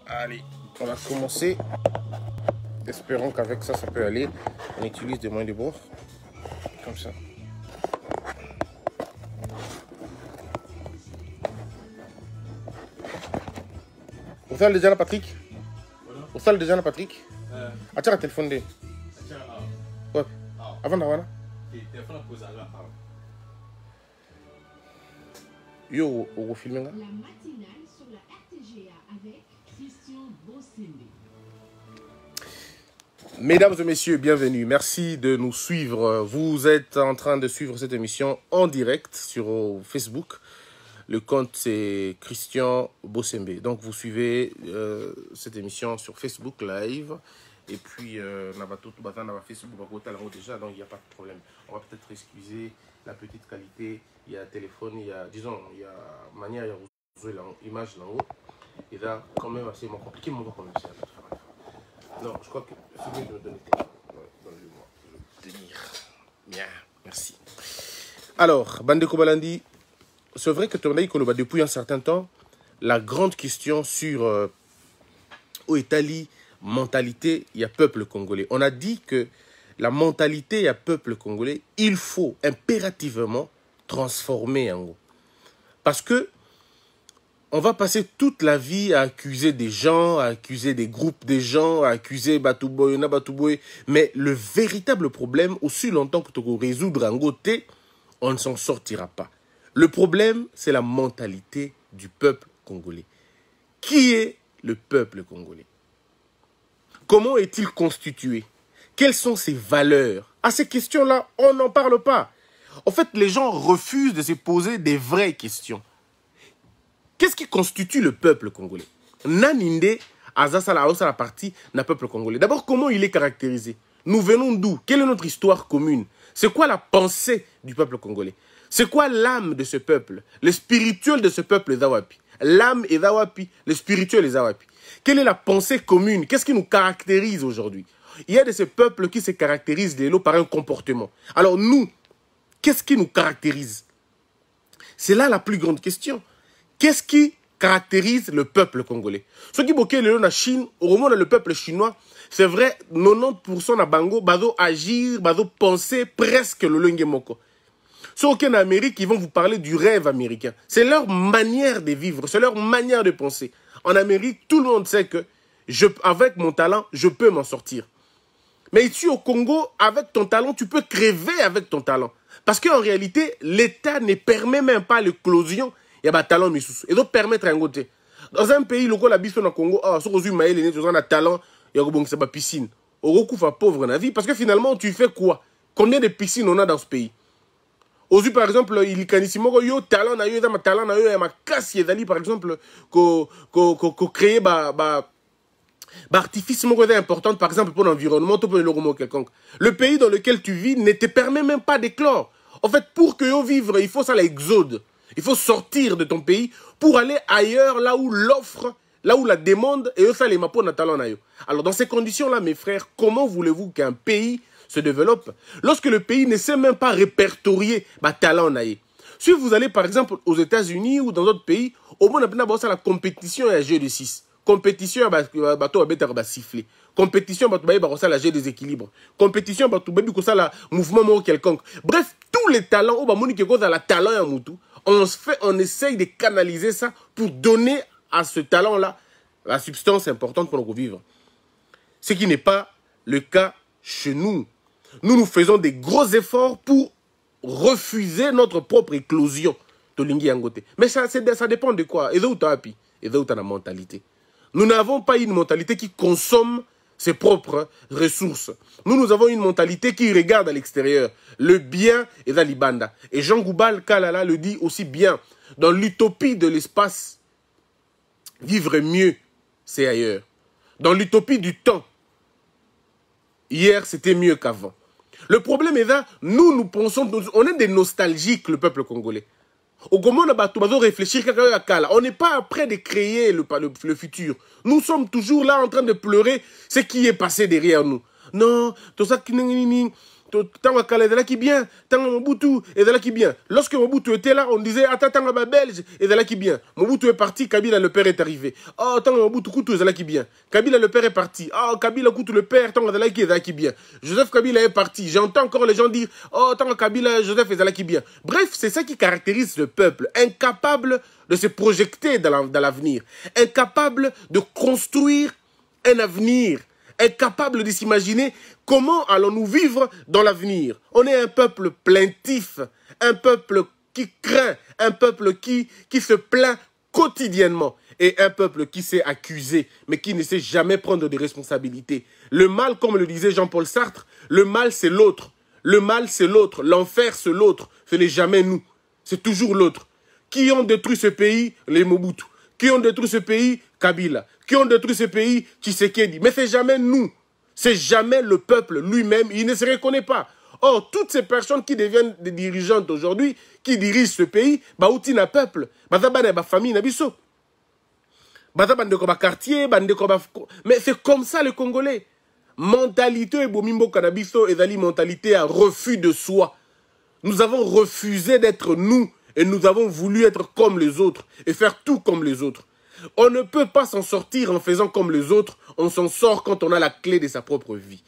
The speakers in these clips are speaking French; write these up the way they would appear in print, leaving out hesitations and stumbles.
Allez, on va commencer. Espérons qu'avec ça, ça peut aller. On utilise des moyens de bord. Comme ça. Vous savez déjà, Patrick? Vous savez déjà, Patrick? Attends, le téléphone. Ouais. Avant d'avoir. Yo, on filme là. La matinale sur la RTGA avec Christian Bossembe. Mesdames et messieurs, bienvenue. Merci de nous suivre. Vous êtes en train de suivre cette émission en direct sur Facebook. Le compte, c'est Christian Bossembe. Donc, vous suivez cette émission sur Facebook Live. Et puis, on va Facebook déjà, donc il n'y a pas de problème. On va peut-être excuser la petite qualité. Il y a téléphone, il y a, disons, il y a manière, il y a l'image là-haut. Et là, quand même, assez compliqué, mais on va commencer à faire. Non, je crois que c'est mieux de me donner le téléphone. Donnez-moi, je vais tenir. Bien, merci. Alors, Bandeko Balandi, c'est vrai que Tondaï Koloba, depuis un certain temps, la grande question sur où Italie, mentalité, il y a peuple congolais. On a dit que la mentalité, il y a peuple congolais, il faut impérativement transformer en gros. Parce que on va passer toute la vie à accuser des gens, à accuser des groupes de gens, à accuser Batouboy, Nabatouboy. Mais le véritable problème, aussi longtemps que tu peux résoudre en côté, on ne s'en sortira pas. Le problème, c'est la mentalité du peuple congolais. Qui est le peuple congolais? Comment est-il constitué? Quelles sont ses valeurs? À ces questions-là, on n'en parle pas. En fait, les gens refusent de se poser des vraies questions. Qu'est-ce qui constitue le peuple congolais? Naninde, Azasala, la partie d'un peuple congolais. D'abord, comment il est caractérisé? Nous venons d'où? Quelle est notre histoire commune? C'est quoi la pensée du peuple congolais? C'est quoi l'âme de ce peuple? Le spirituel de ce peuple est Zawapi. L'âme est Zawapi, le spirituel est Zawapi. Quelle est la pensée commune? Qu'est-ce qui nous caractérise aujourd'hui? Il y a de ces peuples qui se caractérisent par un comportement. Alors nous, qu'est-ce qui nous caractérise? C'est là la plus grande question. Qu'est-ce qui caractérise le peuple congolais? Ce qui bloquait la Chine, au moment le peuple chinois, c'est vrai, 90% de Bango, bazo agir, bazo penser presque le langue moko. Ceux qui sont en Amérique, ils vont vous parler du rêve américain. C'est leur manière de vivre, c'est leur manière de penser. En Amérique, tout le monde sait que avec mon talent, je peux m'en sortir. Mais ici au Congo, avec ton talent, tu peux crever avec ton talent. Parce qu'en réalité, l'État ne permet même pas l'éclosion. Il y a un talent, et donc permettre un côté. Dans un pays, le la bison au Congo, si vous avez un talent, il y a une piscine. Au recours à pauvre na vie, parce que finalement, tu fais quoi? Combien de piscines on a dans ce pays? Aujourd'hui, par exemple, il y a un talent, il y a un talent, il y a un casse, par exemple, créer artifice important, par exemple, pour l'environnement, pour le quelconque. Le pays dans lequel tu vis ne te permet même pas d'éclore. En fait, pour que tu vivre, il faut ça l'exode. Il faut sortir de ton pays pour aller ailleurs, là où l'offre, là où la demande, et ça les mapos talent. Alors, dans ces conditions-là, mes frères, comment voulez-vous qu'un pays se développe lorsque le pays ne sait même pas répertorier talent? Si vous allez, par exemple, aux États-Unis ou dans d'autres pays, au moins, on a la compétition et la jeu de 6. Compétition, bateau siffler. Compétition, la jeu des équilibres. Compétition, la mouvement quelconque. Bref, tous les talents, la talent à Moutou. On essaye de canaliser ça pour donner à ce talent-là la substance importante pour nous vivre. Ce qui n'est pas le cas chez nous. Nous faisons des gros efforts pour refuser notre propre éclosion. Mais ça dépend de quoi? Et de la mentalité. Nous n'avons pas une mentalité qui consomme ses propres ressources. Nous avons une mentalité qui regarde à l'extérieur. Le bien est dans l'Ibanda. Et Jean Goubal Kalala le dit aussi bien. Dans l'utopie de l'espace, vivre mieux, c'est ailleurs. Dans l'utopie du temps, hier, c'était mieux qu'avant. Le problème est là, nous pensons, on est des nostalgiques, le peuple congolais. Au comment on a réfléchir, on n'est pas prêt de créer le futur. Nous sommes toujours là en train de pleurer ce qui est passé derrière nous. Non, tout ça, Tanga Kala ezalaki bien, Tanga Mobutu ezalaki bien. Lorsque Mobutu était là, on disait attends Tanga ba Belge ezalaki bien. Mobutu est parti, Kabila le père est arrivé. Oh Tanga Mobutu Kutu ezalaki bien. Kabila le père est parti. Oh Kabila Kutu le père, Tanga ezalaki bien. Joseph Kabila est parti. J'entends encore les gens dire oh Tanga Kabila Joseph ezalaki bien. Bref, c'est ça qui caractérise le peuple, incapable de se projeter dans l'avenir, incapable de construire un avenir, incapable de s'imaginer comment allons-nous vivre dans l'avenir. On est un peuple plaintif, un peuple qui craint, un peuple qui se plaint quotidiennement et un peuple qui sait accuser, mais qui ne sait jamais prendre des responsabilités. Le mal, comme le disait Jean-Paul Sartre, le mal c'est l'autre. Le mal c'est l'autre, l'enfer c'est l'autre, ce n'est jamais nous, c'est toujours l'autre. Qui ont détruit ce pays? Les Mobutu. Qui ont détruit ce pays? Kabila. Qui ont détruit ce pays? Tshisekedi. Mais c'est jamais nous. C'est jamais le peuple lui-même. Il ne se reconnaît pas. Or, toutes ces personnes qui deviennent des dirigeantes aujourd'hui, qui dirigent ce pays, outi na peuple. Ba famille na biso. Ba quartier, mais c'est comme ça le Congolais. Mentalité et bomimbo canabiso et dali mentalité à refus de soi. Nous avons refusé d'être nous. Et nous avons voulu être comme les autres et faire tout comme les autres. On ne peut pas s'en sortir en faisant comme les autres. On s'en sort quand on a la clé de sa propre vie.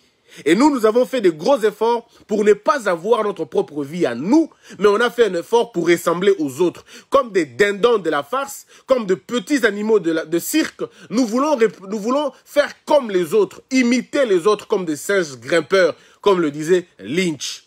Et nous avons fait de gros efforts pour ne pas avoir notre propre vie à nous, mais on a fait un effort pour ressembler aux autres. Comme des dindons de la farce, comme de petits animaux de cirque, nous voulons faire comme les autres, imiter les autres comme des singes grimpeurs, comme le disait Lynch.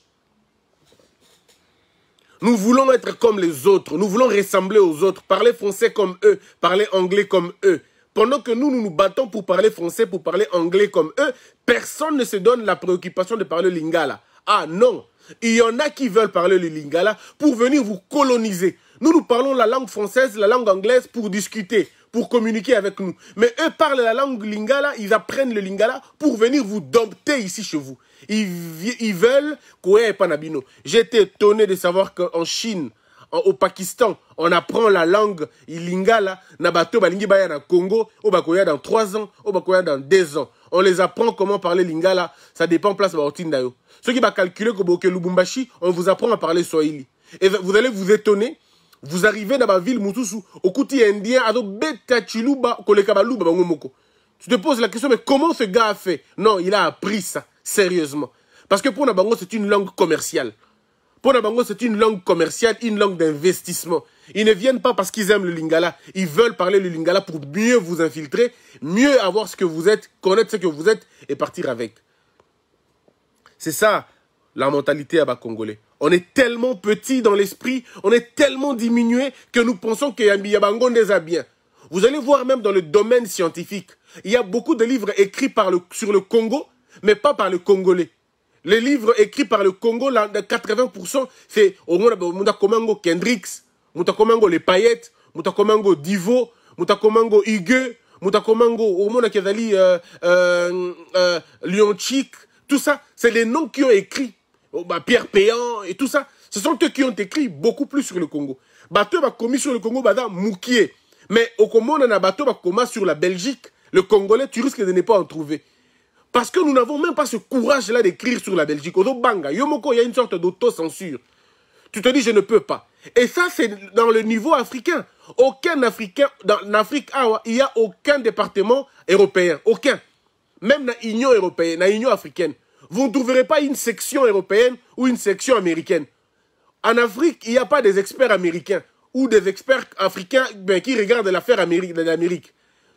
Nous voulons être comme les autres, nous voulons ressembler aux autres, parler français comme eux, parler anglais comme eux. Pendant que nous nous battons pour parler français, pour parler anglais comme eux, personne ne se donne la préoccupation de parler lingala. Ah non, il y en a qui veulent parler le lingala pour venir vous coloniser. Nous parlons la langue française, la langue anglaise pour discuter, pour communiquer avec nous. Mais eux parlent la langue lingala, ils apprennent le lingala pour venir vous dompter ici chez vous. Ils veulent Koya Panabino. J'ai été étonné de savoir qu'en Chine, au Pakistan, on apprend la langue lingala, nabato balingi baya na Congo, au bakoya dans 3 ans, au bakoya dans 2 ans. On les apprend comment parler lingala, ça dépend place baotindayo. Ceux qui va calculer que boke Lubumbashi, on vous apprend à parler swahili. Et vous allez vous étonner, vous arrivez dans ma ville Mutusu, au Kouti indien, ado beta chiluba, kolekabaluba bangomoko. Tu te poses la question, mais comment ce gars a fait? Non, il a appris ça, sérieusement. Parce que pour Nabango, c'est une langue commerciale. Pour Nabango, c'est une langue commerciale, une langue d'investissement. Ils ne viennent pas parce qu'ils aiment le lingala. Ils veulent parler le lingala pour mieux vous infiltrer, mieux avoir ce que vous êtes, connaître ce que vous êtes et partir avec. C'est ça, la mentalité à bas congolais. On est tellement petit dans l'esprit, on est tellement diminué que nous pensons que Yabango n'est bien. Vous allez voir même dans le domaine scientifique, il y a beaucoup de livres écrits sur le Congo, mais pas par le Congolais. Les livres écrits par le Congo, là, de 80%, c'est Mutakomango Kendricks, Mutakomango Les Paillettes, Mutakomango Divo, Mutakomango Hugues, Mutakomango Omona Kezali Lionchik, tout ça, c'est les noms qui ont écrit. Pierre Péan et tout ça, ce sont eux qui ont écrit beaucoup plus sur le Congo. Bateau va commis sur le Congo, Bada Moukié. Mais au Congo, on a un bateau va commis sur la Belgique. Le Congolais, tu risques de ne pas en trouver. Parce que nous n'avons même pas ce courage-là d'écrire sur la Belgique. Odo Banga, Yomoko, il y a une sorte d'autocensure. Tu te dis, je ne peux pas. Et ça, c'est dans le niveau africain. Aucun Africain, dans Afrique, il n'y a aucun département européen. Aucun. Même dans l'Union européenne, dans l'Union africaine. Vous ne trouverez pas une section européenne ou une section américaine. En Afrique, il n'y a pas des experts américains ou des experts africains qui regardent l'affaire de l'Amérique.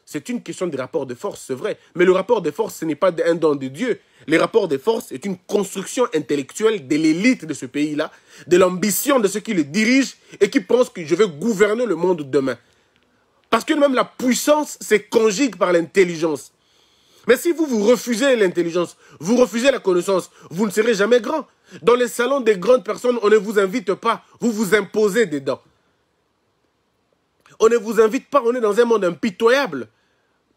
C'est une question de rapport de force, c'est vrai. Mais le rapport de force, ce n'est pas un don de Dieu. Le rapport de force est une construction intellectuelle de l'élite de ce pays-là, de l'ambition de ceux qui le dirigent et qui pensent que je vais gouverner le monde demain. Parce que même la puissance se conjugue par l'intelligence. Mais si vous refusez l'intelligence, vous refusez la connaissance, vous ne serez jamais grand. Dans les salons des grandes personnes, on ne vous invite pas, vous vous imposez dedans. On ne vous invite pas, on est dans un monde impitoyable.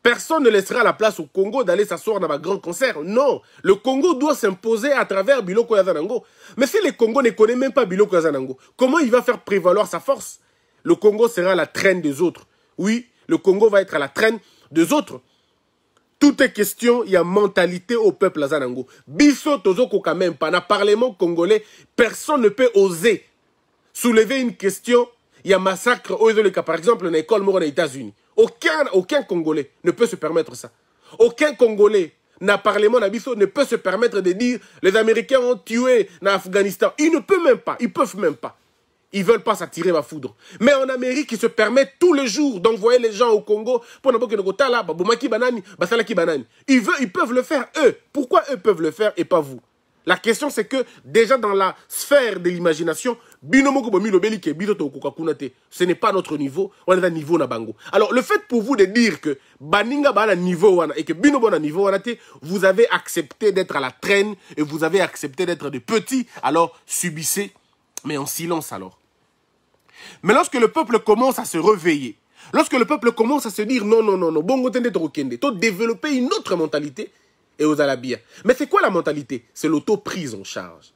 Personne ne laissera la place au Congo d'aller s'asseoir dans un grand concert. Non, le Congo doit s'imposer à travers Biloko Yazanango. Mais si le Congo ne connaît même pas Biloko Yazanango, comment il va faire prévaloir sa force? Le Congo sera à la traîne des autres. Oui, le Congo va être à la traîne des autres. Tout est question, il y a mentalité au peuple Azanango. Biso Tozoko quand même, pas. Dans le Parlement congolais, personne ne peut oser soulever une question. Il y a massacre aux cas, par exemple, dans l'école mort aux États-Unis. Aucun Congolais ne peut se permettre ça. Aucun Congolais, dans le Parlement Nabiso, ne peut se permettre de dire les Américains ont tué en Afghanistan. Ils ne peuvent même pas. Ils peuvent même pas. Ils ne veulent pas s'attirer ma foudre. Mais en Amérique, ils se permettent tous les jours d'envoyer les gens au Congo pour ne pas ils peuvent le faire, eux. Pourquoi eux peuvent le faire et pas vous? La question, c'est que déjà dans la sphère de l'imagination, ce n'est pas notre niveau, on est à niveau Nabango. Alors, le fait pour vous de dire que Baninga ba na niveau et que Bino na niveau vous avez accepté d'être à la traîne et vous avez accepté d'être des petits, alors subissez, mais en silence alors. Mais lorsque le peuple commence à se réveiller, lorsque le peuple commence à se dire non, bongo tende torokende, to développer une autre mentalité, et aux alabia. Mais c'est quoi la mentalité? C'est l'auto-prise en charge.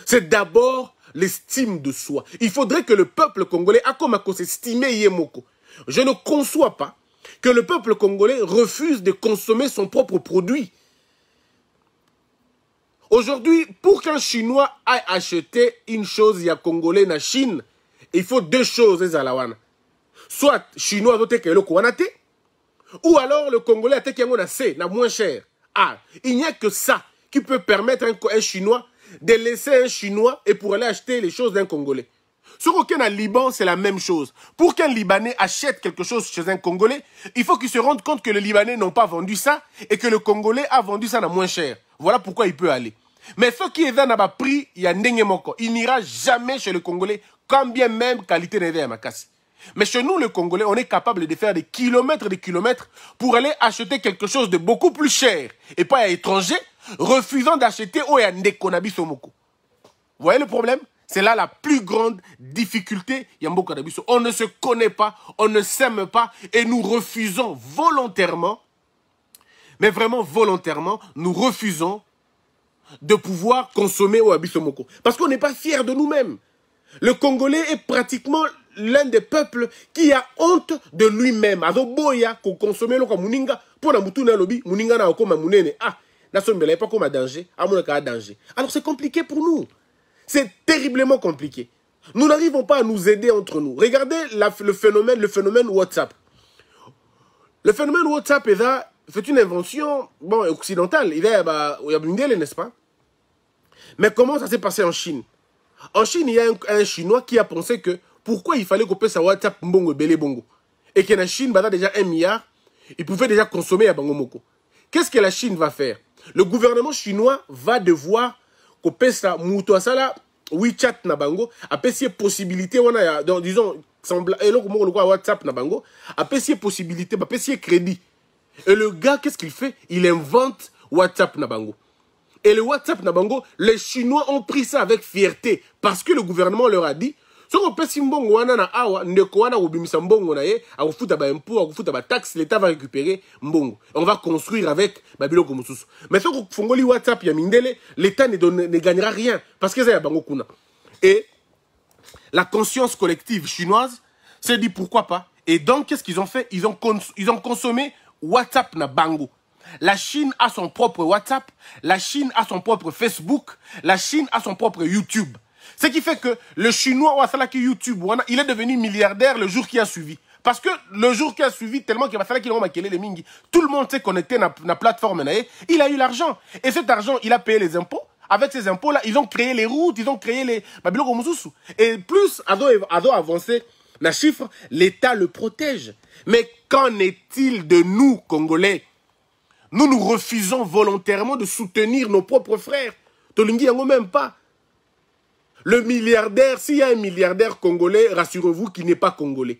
C'est d'abord l'estime de soi. Il faudrait que le peuple congolais a comme à s'estimer Yemoko. Je ne conçois pas que le peuple congolais refuse de consommer son propre produit. Aujourd'hui, pour qu'un Chinois aille acheter une chose, il y a Congolais na Chine, il faut deux choses, Ezalawana. Soit Chinois doit être ou alors le Congolais a été na moins cher. Ah, il n'y a que ça qui peut permettre un Chinois de laisser un Chinois et pour aller acheter les choses d'un Congolais. Sur aucun Liban, c'est la même chose. Pour qu'un Libanais achète quelque chose chez un Congolais, il faut qu'il se rende compte que le Libanais n'ont pas vendu ça et que le Congolais a vendu ça à moins cher. Voilà pourquoi il peut aller. Mais ce qui est dans le prix, il y a Ndengemoko. Il n'ira jamais chez le Congolais, quand bien même qualité n'est à Makassi. Mais chez nous, les Congolais, on est capable de faire des kilomètres pour aller acheter quelque chose de beaucoup plus cher et pas à l'étranger, refusant d'acheter au Yandekonabi Somoko. Vous voyez le problème? C'est là la plus grande difficulté. On ne se connaît pas, on ne s'aime pas et nous refusons volontairement, mais vraiment volontairement, nous refusons de pouvoir consommer au Abisomoko. Parce qu'on n'est pas fiers de nous-mêmes. Le Congolais est pratiquement l'un des peuples qui a honte de lui-même. Azoboya ko consommer lo ka muninga pour na mutu na lobi muninga na okoma munene. Ah, na sombele pas comme danger, à mon cas danger. Alors c'est compliqué pour nous. C'est terriblement compliqué. Nous n'arrivons pas à nous aider entre nous. Regardez le phénomène WhatsApp. Le phénomène WhatsApp c'est une invention occidentale. Il y a n'est-ce pas? Mais comment ça s'est passé en Chine? En Chine, il y a un Chinois qui a pensé que pourquoi il fallait couper sa WhatsApp mbongo belé bongo. Et que la Chine a déjà 1 milliard, il pouvait déjà consommer à Bangomoko. Qu'est-ce que la Chine va faire? Le gouvernement chinois va devoir couper sa mouto sala WeChat na bango, a pessier possibilité, disons, et là, WhatsApp na bango, a pessier possibilité, a pessier crédit. Et le gars, qu'est-ce qu'il fait? Il invente WhatsApp na bango. Et le WhatsApp Nabango, les Chinois ont pris ça avec fierté parce que le gouvernement leur a dit si on peut simbongo wana na awa ndeko wana obimisa mbongo na ye akufuta ba impôt akufuta ba taxe l'état va récupérer mbongo. On va construire avec babiloko mususu. Mais si on fongoli WhatsApp ya mindele, l'état ne gagnera rien parce que ça ya bango kuna. Et la conscience collective chinoise s'est dit pourquoi pas. Et donc qu'est-ce qu'ils ont fait? Ils ont consommé WhatsApp na bango. La Chine a son propre WhatsApp, la Chine a son propre Facebook, la Chine a son propre YouTube. Ce qui fait que le Chinois, YouTube, il est devenu milliardaire le jour qui a suivi. Parce que le jour qui a suivi, tellement qu'il les mingi, tout le monde s'est connecté à la plateforme, il a eu l'argent. Et cet argent, il a payé les impôts. Avec ces impôts-là, ils ont créé les routes, ils ont créé les... Et plus, ado avancé, la chiffre, l'État le protège. Mais qu'en est-il de nous, Congolais? Nous refusons volontairement de soutenir nos propres frères. Tolingi yango même pas. Le milliardaire, s'il y a un milliardaire congolais, rassurez-vous qu'il n'est pas congolais.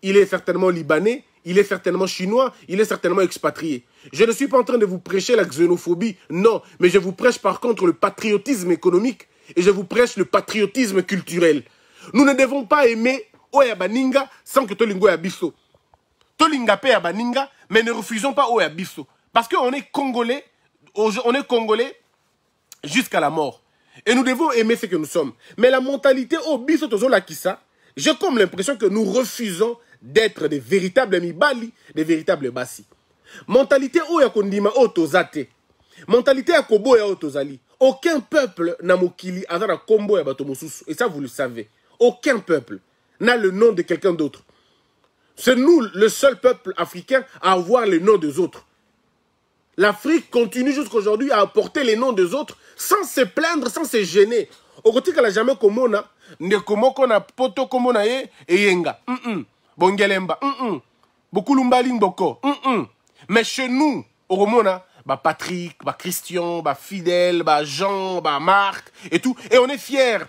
Il est certainement libanais, il est certainement chinois, il est certainement expatrié. Je ne suis pas en train de vous prêcher la xénophobie, non. Mais je vous prêche par contre le patriotisme économique et je vous prêche le patriotisme culturel. Nous ne devons pas aimer Oya Baninga sans que Tolingo Yabiso. Tolinga pe Baninga, mais ne refusons pas Oya Biso. Parce qu'on est Congolais, jusqu'à la mort. Et nous devons aimer ce que nous sommes. Mais la mentalité au biso tozo la kissa, j'ai comme l'impression que nous refusons d'être des véritables Mibali, des véritables Bassi. Mentalité oya kondima otozate. Mentalité ya koboya otozali. Aucun peuple n'a mokili azara kombo ya bato mosusu. Et ça, vous le savez. Aucun peuple n'a le nom de quelqu'un d'autre. C'est nous, le seul peuple africain, à avoir les noms des autres. L'Afrique continue jusqu'aujourd'hui à apporter les noms des autres sans se plaindre, sans se gêner. Au côté qu'elle a jamais komona, ne komoko na poto komona ye eyenga. Bongelemba. Bokulumbaling boko. Mais chez nous, au Romona, bah Patrick, bah Christian, bah Fidèle, bah Jean, bah Marc et tout. Et on est fiers.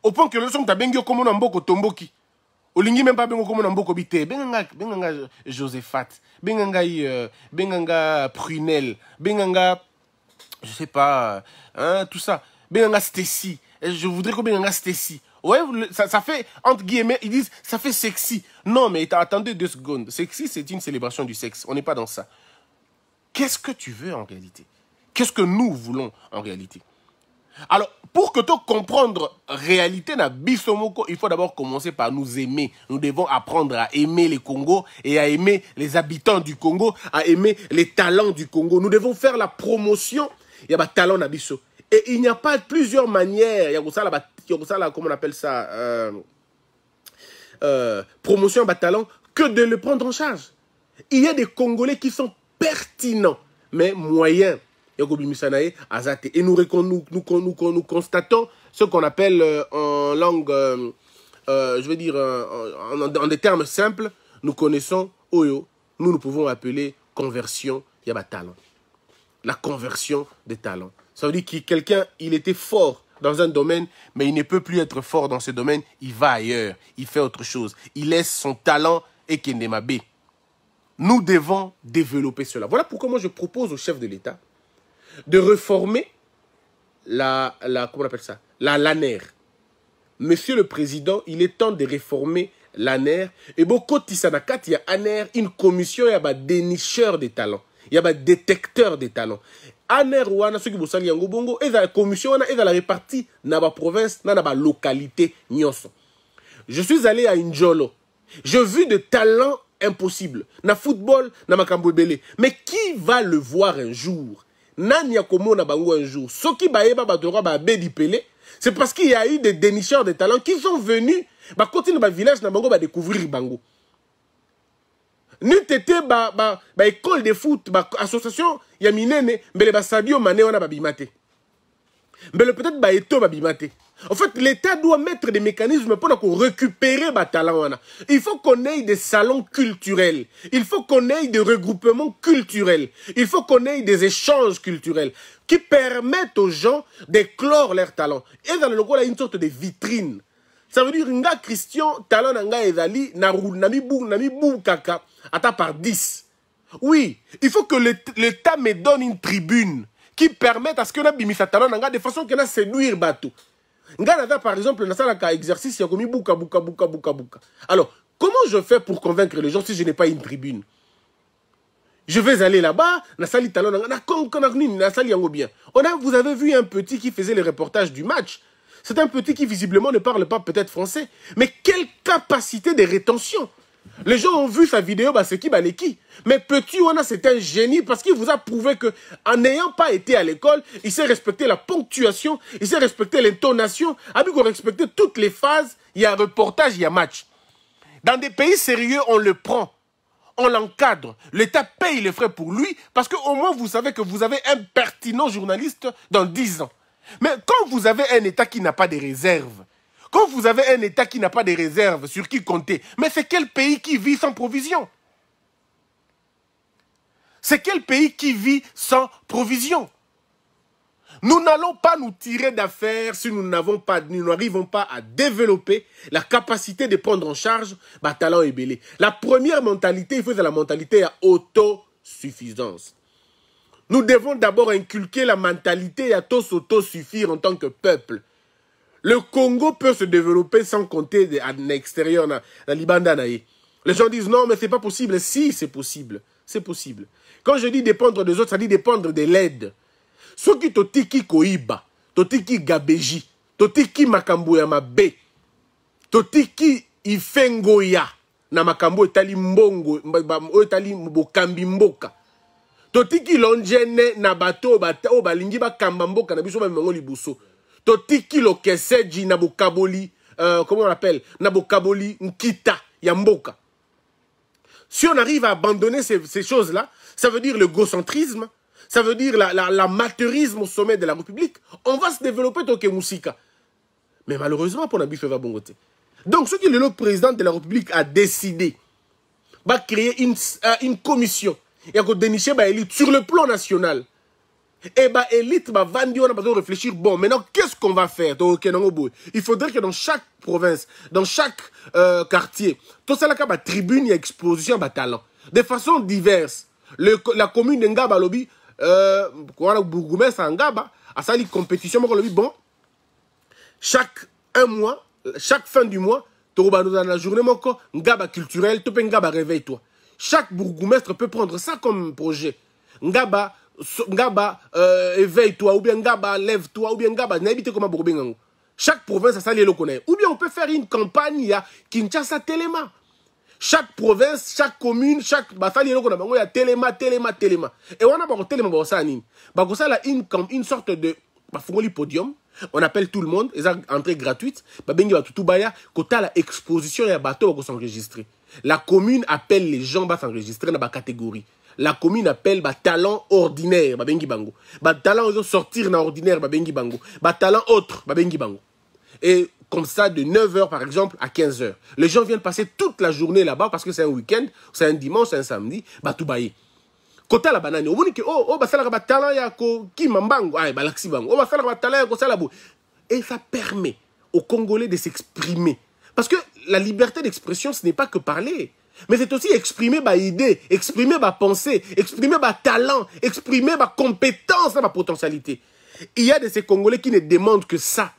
Au point que le son t'a bengyo komona mboko tomboki. Olingi même pas bengo komona mboko bité. Benganga Josephat. Benganga Prunel. Benganga, je sais pas, hein, tout ça. Benganga Stacy. Je voudrais que Benganga Stacy. Ouais, ça fait, entre guillemets, ils disent, ça fait sexy. Non, mais attendez 2 secondes. Sexy, c'est une célébration du sexe. On n'est pas dans ça. Qu'est-ce que tu veux en réalité? Qu'est-ce que nous voulons en réalité? Alors, pour que tu comprendre réalité na bisomoko, il faut d'abord commencer par nous aimer. Nous devons apprendre à aimer les Congos et à aimer les habitants du Congo, à aimer les talents du Congo. Nous devons faire la promotion. Il y a des talents na biso. Et il n'y a pas plusieurs manières. Il y a ça, comment on appelle ça, promotion à talent, que de le prendre en charge. Il y a des Congolais qui sont pertinents, mais moyens. Et nous constatons ce qu'on appelle en langue, je veux dire, en des termes simples, nous connaissons Oyo, nous pouvons appeler conversion, il y a talent. La conversion des talents. Ça veut dire que quelqu'un, il était fort dans un domaine, mais il ne peut plus être fort dans ce domaine, il va ailleurs, il fait autre chose. Il laisse son talent et Kendemabe. Nous devons développer cela. Voilà pourquoi moi je propose au chef de l'État de réformer comment on appelle ça, l'ANER. Monsieur le Président, il est temps de réformer l'ANER. Et beaucoup de Tisanakat, il y a ANER, une commission, il y a des dénicheurs des talents. Il y a des détecteurs des talents. ANER, wana ceux qui bossent yango bongo, et la commission, et la répartie dans la province, dans la localité, nyonso. Je suis allé à Njolo. J'ai vu de talents impossibles. Na football, na makambo ebele. Mais qui va le voir un jour? Nani yakomo na bango un jour. Ceux qui baeba badora ba bedi pelé, c'est parce qu'il y a eu des dénicheurs de talents qui sont venus, ba continuer ba village na bango ba découvrir bango. Nous t'étais ba école de foot, ba association ya minene, mbele ba Sadio Mané wana ba bimate. Mbele peut-être ba eto ba bimate. En fait, l'État doit mettre des mécanismes pour récupérer les talents. Il faut qu'on ait des salons culturels. Il faut qu'on ait des regroupements culturels. Il faut qu'on ait des échanges culturels qui permettent aux gens d'éclore leurs talents. Et dans le local, il y a une sorte de vitrine. Ça veut dire que Christian, talent nga ezali, nami bou kaka, ata par 10. Oui, il faut que l'État me donne une tribune qui permette à ce que na bimisa talent nga de façon que na séduire bateau. Ngana, par exemple, dans un exercice, il y a commis bouka. Alors, comment je fais pour convaincre les gens si je n'ai pas une tribune? Je vais aller là-bas, vous avez vu un petit qui faisait les reportages du match. C'est un petit qui visiblement ne parle pas peut-être français. Mais quelle capacité de rétention! Les gens ont vu sa vidéo, c'est qui, les qui. Mais petit Wana, c'est un génie parce qu'il vous a prouvé que, en n'ayant pas été à l'école, il sait respecter la ponctuation, il sait respecter l'intonation, il sait respecter toutes les phases. Il y a reportage, il y a match. Dans des pays sérieux, on le prend, on l'encadre. L'État paye les frais pour lui parce qu'au moins vous savez que vous avez un pertinent journaliste dans 10 ans. Mais quand vous avez un État qui n'a pas de réserve, quand vous avez un État qui n'a pas de réserve sur qui compter, mais c'est quel pays qui vit sans provision? C'est quel pays qui vit sans provision? Nous n'allons pas nous tirer d'affaire si nous n'arrivons pas à développer la capacité de prendre en charge talent et belé. La première mentalité, il faut la mentalité à autosuffisance. Nous devons d'abord inculquer la mentalité à s'autosuffire en tant que peuple. Le Congo peut se développer sans compter à l'extérieur, dans Libanda. Les gens disent non, mais c'est pas possible. Si, c'est possible. C'est possible. Quand je dis dépendre des autres, ça dit dépendre de l'aide. Ceux qui totiki koiba, totiki gabeji, totiki makambo ya mabe, totiki ifengoya, na makambo etali mbongo, etali bokambi mboka. Totiki lonjene na bato o balingi ba kambamboka na biso ba mango libuso. Totiki lo keseji na bokaboli comment on l'appelle na bokaboli nkita ya mboka. Si on arrive à abandonner ces choses-là, ça veut dire le gocentrisme, ça veut dire l'amateurisme au sommet de la République. On va se développer toke musika. Mais malheureusement, pour Nabi Feva Bongote. Donc, ce que le président de la République a décidé, va créer une commission. Et à dénicher une élite sur le plan national. Et bah, élite va vendre, on a besoin de réfléchir. Bon, maintenant, qu'est-ce qu'on va faire? Il faudrait que dans chaque province, dans chaque quartier, tout ça, là, il y a tribune, il y a exposition, il y a talent. De façon diverse. La commune de Ngaba, lobby, bourgmestre à Ngaba, à ça, les compétitions, bon, chaque un mois, chaque fin du mois, dans la journée, Ngaba culturel, tu peux Ngaba réveille-toi. Chaque bourgmestre peut prendre ça comme projet. Ngaba, éveille-toi, ou bien Ngaba, lève-toi, ou bien Ngaba, n'habite comme un bourgmestre. Chaque province a ça, les le connaît. Ou bien on peut faire une campagne à Kinshasa Téléma. Chaque province, chaque commune, chaque bataille, il y a Téléma. Et on a pas Téléma, une sorte de podium. On appelle tout le monde, ils ont entrée gratuite. L'exposition et les bateaux vont s'enregistrer. La commune appelle les gens à s'enregistrer dans la catégorie. La commune appelle talent ordinaire, talent sortir dans ordinaire, talent autre, et comme ça, de 9h par exemple à 15h. Les gens viennent passer toute la journée là-bas parce que c'est un week-end, c'est un dimanche, c'est un samedi, tout bailler. Kota la banane, on dit que basala talent ya ko ki mambango, balaksi bango, basala talent ya ko salabo. Et ça permet aux Congolais de s'exprimer. Parce que la liberté d'expression, ce n'est pas que parler, mais c'est aussi exprimer ma idée, exprimer ma pensée, exprimer ma talent, exprimer ma compétence, ma potentialité. Il y a de ces Congolais qui ne demandent que ça.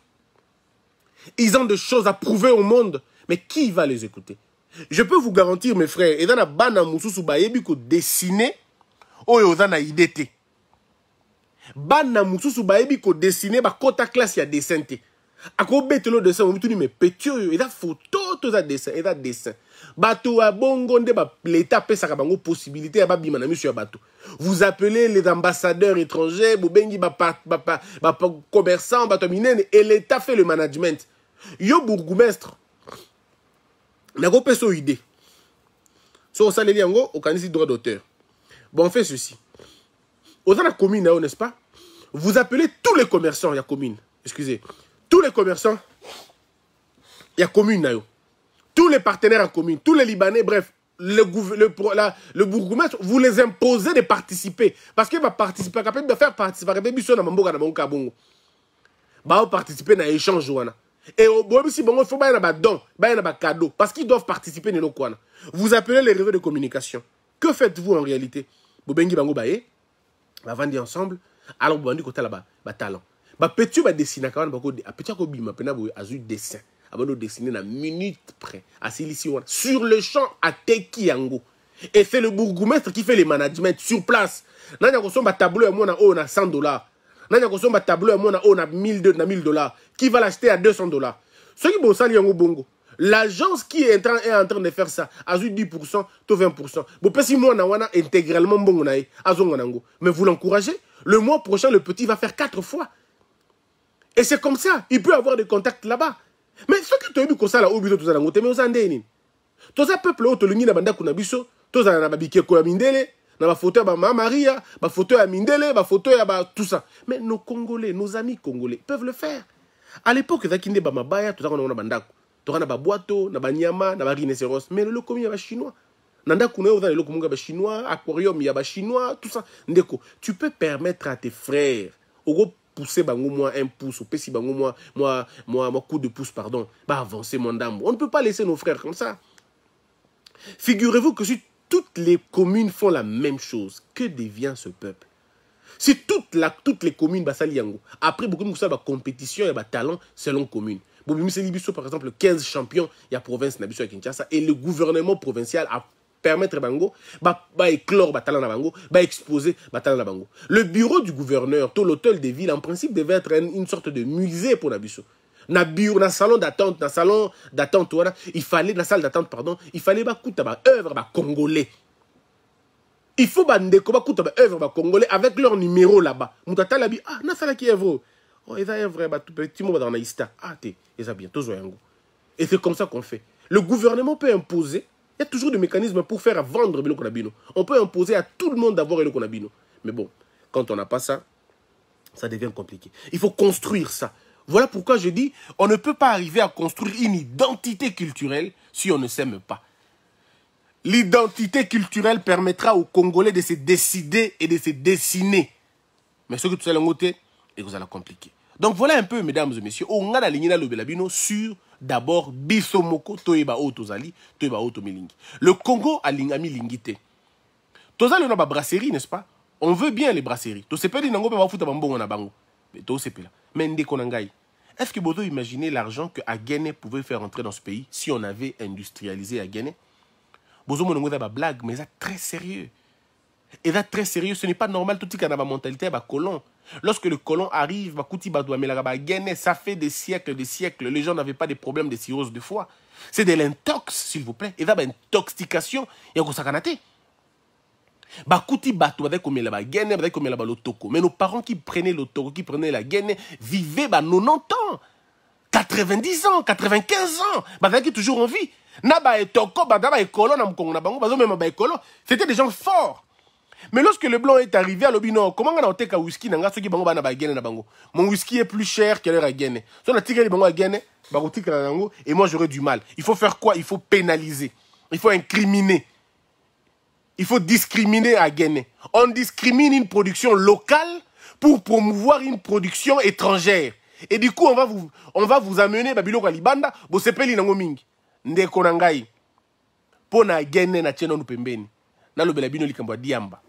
Ils ont des choses à prouver au monde, mais qui va les écouter? Je peux vous garantir, mes frères, et dans la bana mususu bayebi ko dessiner. Oyo za na idete. Bana mususu baebi ko dessiner ba kota classe ya dessin te. Ako betelo dessin on tuni me petio yo eza photo to za dessin eza dessin. Bato a bongo nde ba l'état pesa ka bango possibilité ya ba bima na miso ya bato. Vous appelez les ambassadeurs étrangers, bo bengi ba commerçants, bato minene et l'état fait le management. Yo bourgmestre. Na ko peso idée. So saleli yango okanisi droit d'auteur. Bon, on fait ceci. Dans la commune, n'est-ce pas? Vous appelez tous les commerçants, il y a commune. Excusez. Tous les commerçants, il y a commune. Tous les partenaires en commune, tous les Libanais, bref, le bourgmestre, vous les imposez de participer. Parce qu'il va participer, capable de faire participer. Va participer à l'échange. Et au bout si bon, il faut un don, un cadeau. Parce qu'ils doivent participer. Vous appelez les réseaux de communication. Que faites-vous en réalité? Bobengi bango baye, va vendre ensemble. Alors bobengi kota là-bas, talent. Petit ba dessiner quand même, petit ko bima pena bo azu dessin. Abano dessiner na minute près. Asilisi wana sur le champ à teki yango. Et c'est le bourgmestre qui fait les management sur place. Nanya ko somba tableau à moi na $100. Nanya ko somba tableau à moi na $1,000. Qui va l'acheter à $200? Ceux qui bossent yango bongo. L'agence qui est en train de faire ça, a 10%, 20%. Bon, si moi, on a intégralement bon, mais vous l'encouragez, le mois prochain, le petit va faire 4 fois. Et c'est comme ça, il peut avoir des contacts là-bas. Mais ce que tu as vu comme ça, là, au bureau, tout ça, mais vous en avez tout ça, peuple, tout le monde, tout ça, na babiké ko mindele, na ba photo ba Maria, ba photo ya mindele, ba photo ya ba tout ça. Mais nos Congolais, nos amis Congolais peuvent le faire. À l'époque, ça qui n'est pas mabaya, tout ça, on a bandako. Tu as des boîteaux, des nyama, des rhinocéros, mais le loco, il y a des chinois. Nanda kuna oza le loco, il y a des chinois, aquarium, il y a des chinois, tout ça. Ndeko, tu peux permettre à tes frères, au pousser bango moi un pouce, ou pessi bango moi coup de pouce, pardon, bah avancer mon dame. On ne peut pas laisser nos frères comme ça. Figurez-vous que si toutes les communes font la même chose, que devient ce peuple? Si toutes les communes, bah ça liango. Après beaucoup de ça, bah compétition et bah talent selon commune. Par exemple, 15 champions, il y a province à Kinshasa et le gouvernement provincial a permettre bango éclore talent na bango exposer talent na bango. Le bureau du gouverneur, tout l'hôtel de ville en principe devait être une sorte de musée pour Nabiso. Na bureau, na salon d'attente, il fallait na salle d'attente pardon, il fallait œuvre congolais. Il faut bandeko bakuta ba œuvre ba congolais avec leur numéro là-bas. Mutata labi ah na sala ki œuvre. Oh eza œuvre ba tout petit mot dans naïsta. Ah té, eza bien tozo yango. Et c'est comme ça qu'on fait. Le gouvernement peut imposer, il y a toujours des mécanismes pour faire vendre biloko na bino. On peut imposer à tout le monde d'avoir biloko na bino. Mais bon, quand on n'a pas ça, ça devient compliqué. Il faut construire ça. Voilà pourquoi je dis, on ne peut pas arriver à construire une identité culturelle si on ne s'aime pas. L'identité culturelle permettra aux Congolais de se décider et de se dessiner. Mais ce que tout ça l'angoté, et vous allez compliquer. Donc voilà un peu, mesdames et messieurs, on a la ligne là le sur d'abord Bisomoko, Toeba Otozali, Toeba Otomilingi. Le Congo a l'ingami lingité. Tozali on a brasserie, n'est-ce pas? On veut bien les brasseries. To sepeli nango pe ba futa bambongo na bango. Mais to sepela. Mais ndeko nangai. Est-ce que vous pouvez imaginer l'argent que Aguene pouvait faire entrer dans ce pays si on avait industrialisé Aguene? Bozo monongo da ba blague, mais ça très sérieux. Et là très sérieux, ce n'est pas normal tout ce mentalité ba colon. Lorsque le colon arrive, ba kuti ba doit mela ba Aguene, ça fait des siècles, les gens n'avaient pas de problème de cirrhose de foie. C'est de l'intox, s'il vous plaît. Et là ba intoxication, il y a sakanate. Bakuti bato avec comme la gaine avec comme la lotoko. Mais nos parents qui prenaient l'otoko, qui prenaient la gaine, vivaient 90 ans, 90 ans, 95 ans. Avec toujours en vie. Naba et toko, badaba et kolon, c'était des gens forts. Mais lorsque le blanc est arrivé à l'obino, comment on a été qu'à whisky n'a pas bango bana ba gaine na bango. Mon whisky est plus cher que leur gaine. Si on a tiré les bango à gaine, barotique na bango, et moi j'aurais du mal. Il faut faire quoi? Il faut pénaliser. Il faut incriminer. Il faut discriminer à Guinée. On discrimine une production locale pour promouvoir une production étrangère. Et du coup, on va vous amener Babylon Libanda, bo sepeli nango mingi. Ndeko nangai. Pona Guinée na tcheno pembeni. Na lo belabino likambo diamba.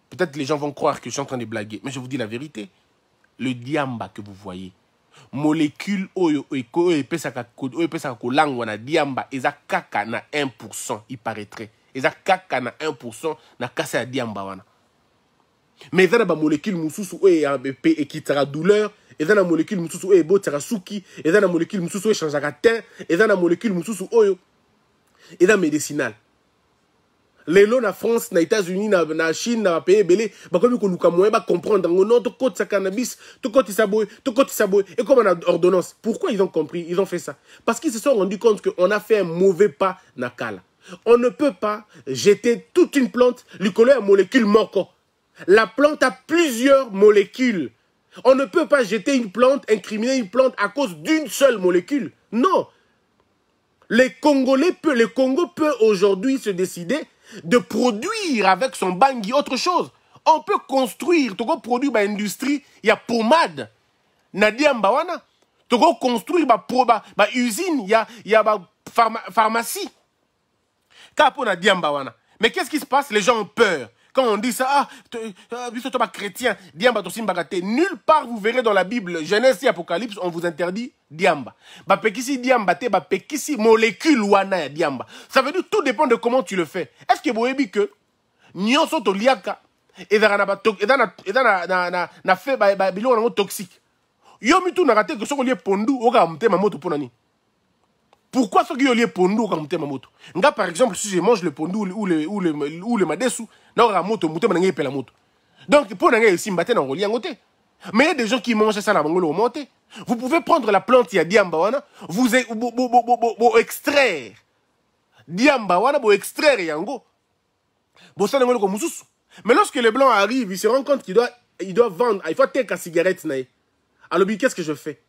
Peut-être les gens vont croire que je suis en train de blaguer, mais je vous dis la vérité. Le diamba que vous voyez, molécule oyo epesaka kolangwa na diamba eza kaka na 1%, il paraîtrait. Et ça kaka na 1% na kasa ya diamba wana. Mais ça na ba molécule mususu et qui tera douleur, et ça na molécule mususu et bo tera suki, et ça na molécule mususu et changeaka teint, et ça na molécule mususu oyo et ça médicinal. Les lots na France, na États-Unis, na Chine, na pays belé, ba comme ko luka moyen ba comprendre non to côté sa cannabis, to côté saboy, et comme on a ordonnance. Pourquoi ils ont compris, ils ont fait ça? Parce qu'ils se sont rendus compte qu'on a fait un mauvais pas na kala. On ne peut pas jeter toute une plante, lui coller à molécule moko. La plante a plusieurs molécules. On ne peut pas jeter une plante, incriminer une plante à cause d'une seule molécule. Non. Le Congo peut aujourd'hui se décider de produire avec son bangui autre chose. On peut construire, tu peux produire une industrie, il y a pommade. Nadia Mbawana. Tu peux construire une usine, il y a pharmacie. Mais qu'est-ce qui se passe? Les gens ont peur. Quand on dit ça, chrétien, diamba nulle part vous verrez dans la Bible, Genèse et Apocalypse, on vous interdit diamba. Pekisi diamba te, pekisi molécule wana ya diamba. Ça veut dire tout dépend de comment tu le fais. Est-ce que vous avez que nyonso to liaka et na fait biloko toxique. Yo mitu na raté que soko lié pondu oka mtema moto ponani. Pourquoi ce qui est lié pondu comme thème moto? Nga par exemple si je mange le pondu ou le madesu, na ra moto mutema na ngepela moto. Donc pour na ngé simbate na ngoli ngote. Mais il y a des gens qui mangent ça na bangolo monté. Vous pouvez prendre la plante ya diamba wana, vous extraire diamba wana bo extraire yango. Bo ça ngolo ko mususu. Mais lorsque le blanc arrive, il se rend compte qu'il doit vendre, il faut acheter une cigarette na. Alors qu'est-ce que je fais?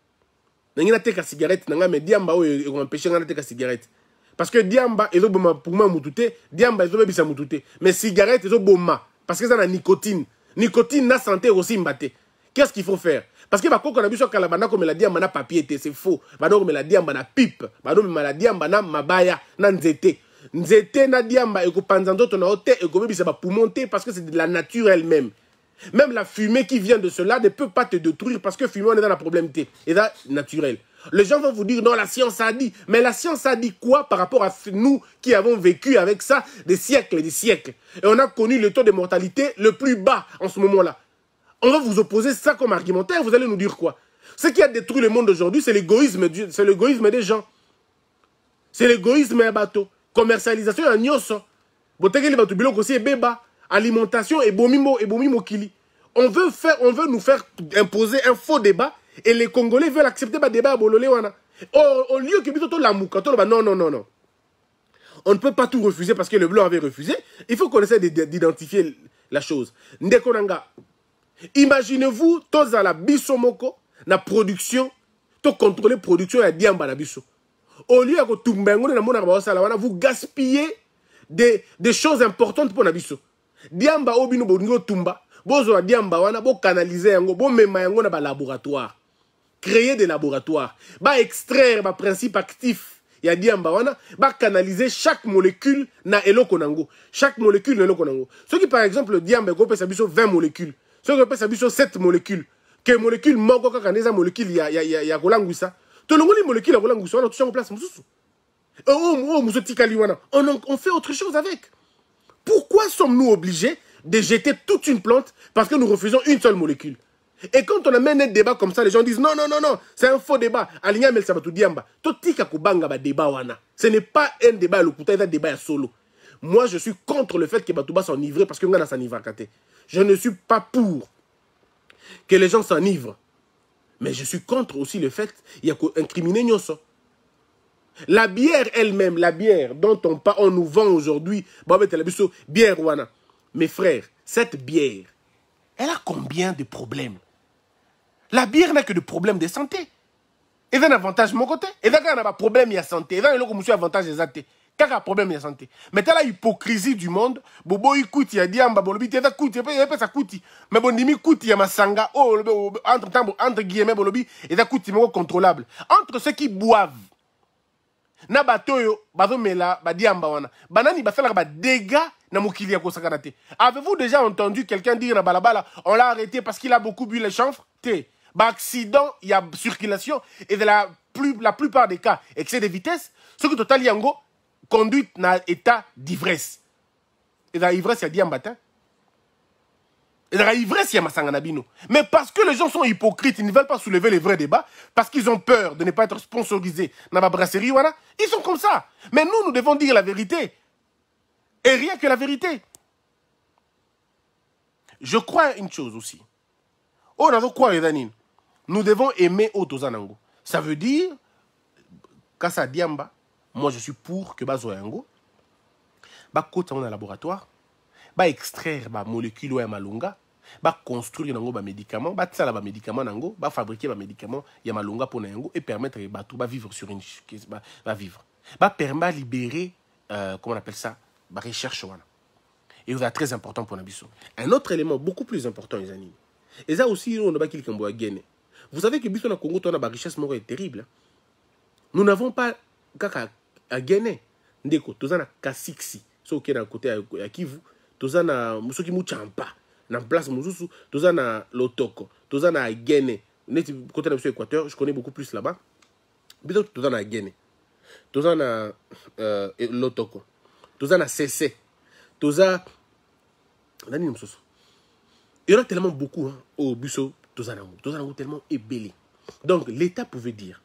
Nangina teka cigarette nanga mais diamba oyo empêcher ngana teka cigarette parce que diamba ezo boma pour moi mutute diamba ezo bebisa mutute mais cigarette ezo boma parce que ça na nicotine na santé aussi mbate. Qu'est-ce qu'il faut faire? Parce que ba koko na biso kala bana comme la diamba na papier c'est faux, bana comme la diamba na pipe, bana comme la diamba na mabaya na nzete na diamba eko panza ndoto na hote eko bebisa ba poumon parce que c'est de la nature elle-même. Même la fumée qui vient de cela ne peut pas te détruire parce que fumée, on est dans la problème. Et là, naturel. Les gens vont vous dire, non, la science a dit. Mais la science a dit quoi par rapport à nous qui avons vécu avec ça des siècles et des siècles? Et on a connu le taux de mortalité le plus bas en ce moment-là. On va vous opposer ça comme argumentaire, vous allez nous dire quoi? Ce qui a détruit le monde aujourd'hui, c'est l'égoïsme des gens. C'est l'égoïsme à bateau. Commercialisation à nyoso. Botegeli bateau biloko aussi beba. alimentation et bomimo kili. On veut nous faire imposer un faux débat et les Congolais veulent accepter le débat à Bololé wana. Au lieu que bito la mouka, non. On ne peut pas tout refuser parce que le blanc avait refusé. Il faut qu'on essaie d'identifier la chose. Ndekonanga. Imaginez-vous, tous à la bisomoko, la production, tout contrôler la production à diamba la biso. Au lieu de vous gaspillez des choses importantes pour la biso. Diamba obino bongo tumba, bozo diamba wana bo canaliser yango, bo mema yango na ba laboratoire. Créer des laboratoires, ba extraire ba principe actif. Il y a diamba wana, ba canaliser chaque molécule na eloko nango. Chaque molécule na eloko nango. Ceux qui par exemple le diamba go pesa biso 20 molécules. Ceux qui pesa biso 7 molécules. Que molécule moko kaka neza molécule ya kolanguisa. To longoli molécule ya kolanguisa wana touche en place mususu. On fait autre chose avec. Pourquoi sommes-nous obligés de jeter toute une plante parce que nous refusons une seule molécule? Et quand on amène un débat comme ça, les gens disent non, c'est un faux débat. Ce n'est pas un débat, c'est un débat solo. Moi, je suis contre le fait que Batouba s'enivre parce que je ne suis pas pour que les gens s'enivrent. Mais je suis contre aussi le fait qu'il y a incriminé Nyoso. La bière elle-même, la bière dont on nous vend aujourd'hui, bière wana. Mes frères, cette bière, elle a combien de problèmes? La bière n'a que de problèmes de santé. Et un avantage de mon côté. Et d'un a un problème de santé. Et d'un a un avantage de santé. Quel a problème de santé? Mais t'as l'hypocrisie du monde. Bobo écoute, il y a diamba, bolobi, t'as coûte, il y a pas ça coûte. Mais bon, dimi coûte, il y a ma sanga, entre guillemets, bolobi, et t'as coûte, c'est contrôlable. Entre ceux qui boivent, na batoyo, bazomela, badiamba wana. Banani basala ba dégâts na mokili ya kosakanate. Avez-vous déjà entendu quelqu'un dire na balabala, on l'a arrêté parce qu'il a beaucoup bu les chanvres? Accident, il y a circulation, et de la plupart des cas, excès de vitesse, ce que total yango, conduite dans état d'ivresse. Et dans l'ivresse, il y a diambata. Et dans l'ivresse, il y a masanganabino. Mais parce que les gens sont hypocrites, ils ne veulent pas soulever les vrais débats, parce qu'ils ont peur de ne pas être sponsorisés dans la brasserie, voilà, ils sont comme ça. Mais nous devons dire la vérité. Et rien que la vérité. Je crois une chose aussi. Oh, nous devons aimer Otozanango. Ça veut dire, Kassa Diamba, moi je suis pour que Bazo Yango, côté dans un laboratoire, extraire ma molécule ou malunga, construire un médicament, médicament nango, fabriquer un médicament ya malunga pour nango et permettre à tout vivre sur une vivre. Permettre libérer comment on appelle ça, recherche wana. Et c'est très important pour Nabiso. Un autre élément beaucoup plus important les amis. Et ça aussi on a quelqu'un qui a gagné. Vous savez que Biso na Congo on a une richesse est terrible. Nous n'avons pas à gagner. Ndeko tozana kasiksi. So qui est dans côté à Kivu, tozana musoki muchampa. Na place mususu, tozana lotoko, tozana Guinée. Neti côté de l'Équateur, je connais beaucoup plus là-bas. Biso tozana Guinée. Tozana lotoko. Tozana CC. Tozana nani mususu. Il y en a tellement beaucoup au Biso tozana tellement ébélé. Donc l'État pouvait dire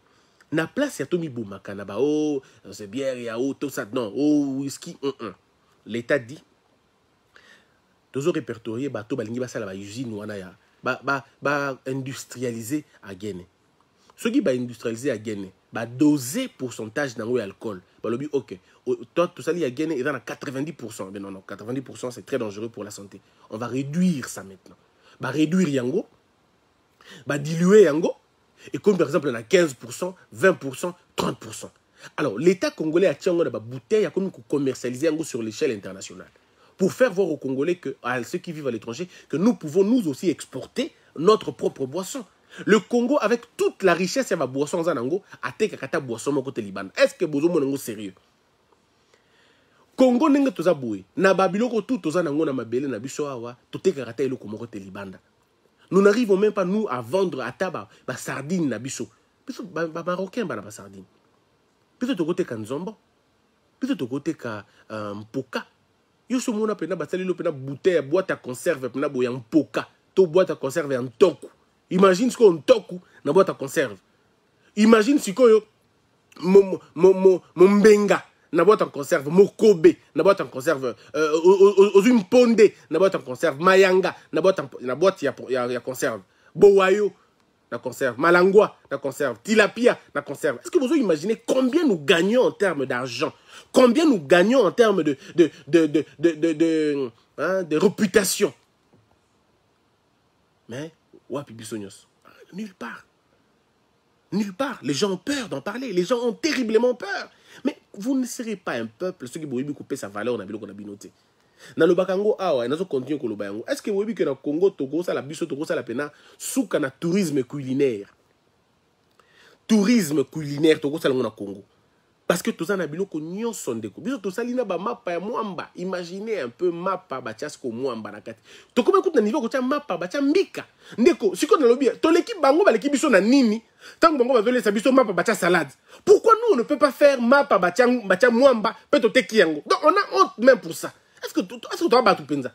na place ya Tomi Boumaka na ba oh c'est bière ya oh tout ça non oh whisky l'État dit tozo répertorier bato balingi basala ba usine wana ya ba industrialiser à Guinée. Ce qui ba industrialiser à Guinée ba doser pourcentage d'ango alcool ba lobi OK toi tout ça li à Guinée est dans 90%. Mais non 90% c'est très dangereux pour la santé. On va réduire ça maintenant. Ba réduire yango ba diluer yango. Et comme par exemple on a 15%, 20%, 30%. Alors l'État congolais a tiré des bouteilles comme commercialiser sur l'échelle internationale. Pour faire voir aux Congolais, à ceux qui vivent à l'étranger, que nous pouvons nous aussi exporter notre propre boisson. Le Congo, avec toute la richesse de la boisson, a été boisson côté Liban. Est-ce que vous êtes sérieux? Congo n'est pas boué. Na babiloko tout toza nango na mabele na biso awa tout est karata elo komoko te libanda. Nous n'arrivons même pas nous à vendre à taba ba sardine na biso. Biso ba marocain ba na ba sardine. Biso to côté kanzombo. Biso to côté ka mpoka. Yo so mona pena ba sali lo pena bouteille boîte à conserve pena boya mpoka. To boîte à conserve en toku. Imagine ce qu'on toku na boîte à conserve. Imagine si ko yo mon benga na boîte en conserve Mokobe, na boîte en conserve Ozumponde, na boîte en conserve Mayanga, na boîte ya conserve Bowayo, na conserve Malangwa, na conserve Tilapia, na conserve. Est-ce que vous imaginez combien nous gagnons en termes d'argent? Combien nous gagnons en termes de réputation? Mais, wapi bisognos? Nulle part. Nulle part. Les gens ont peur d'en parler. Les gens ont terriblement peur. Mais vous ne serez pas un peuple, ceux qui vont couper sa valeur dans le binoté. Dans le Bakango, est-ce que vous voyez que dans le Congo, Togo, ça la biso, Togo, ça la pena, souka na tourisme culinaire. Tourisme culinaire, Togo, ça la Congo. Parce que tout ça n'a biloko nyon sondeko. Biso tout ça lina ba mapa ya mwamba. Imaginez un peu mapa ba tiasko mwamba na kati. To comme écoute na niveau ko tia mapa ba tia mbika. Ndeko, siko na lobi, to l'équipe bango ba l'équipe biso na nini? Tant bango ba vele sa biso mapa ba tia salade. Pourquoi nous on ne peut pas faire mapa ba tia mwamba pe to teki yango? Donc on a honte même pour ça. Est-ce que tu vas battre penza?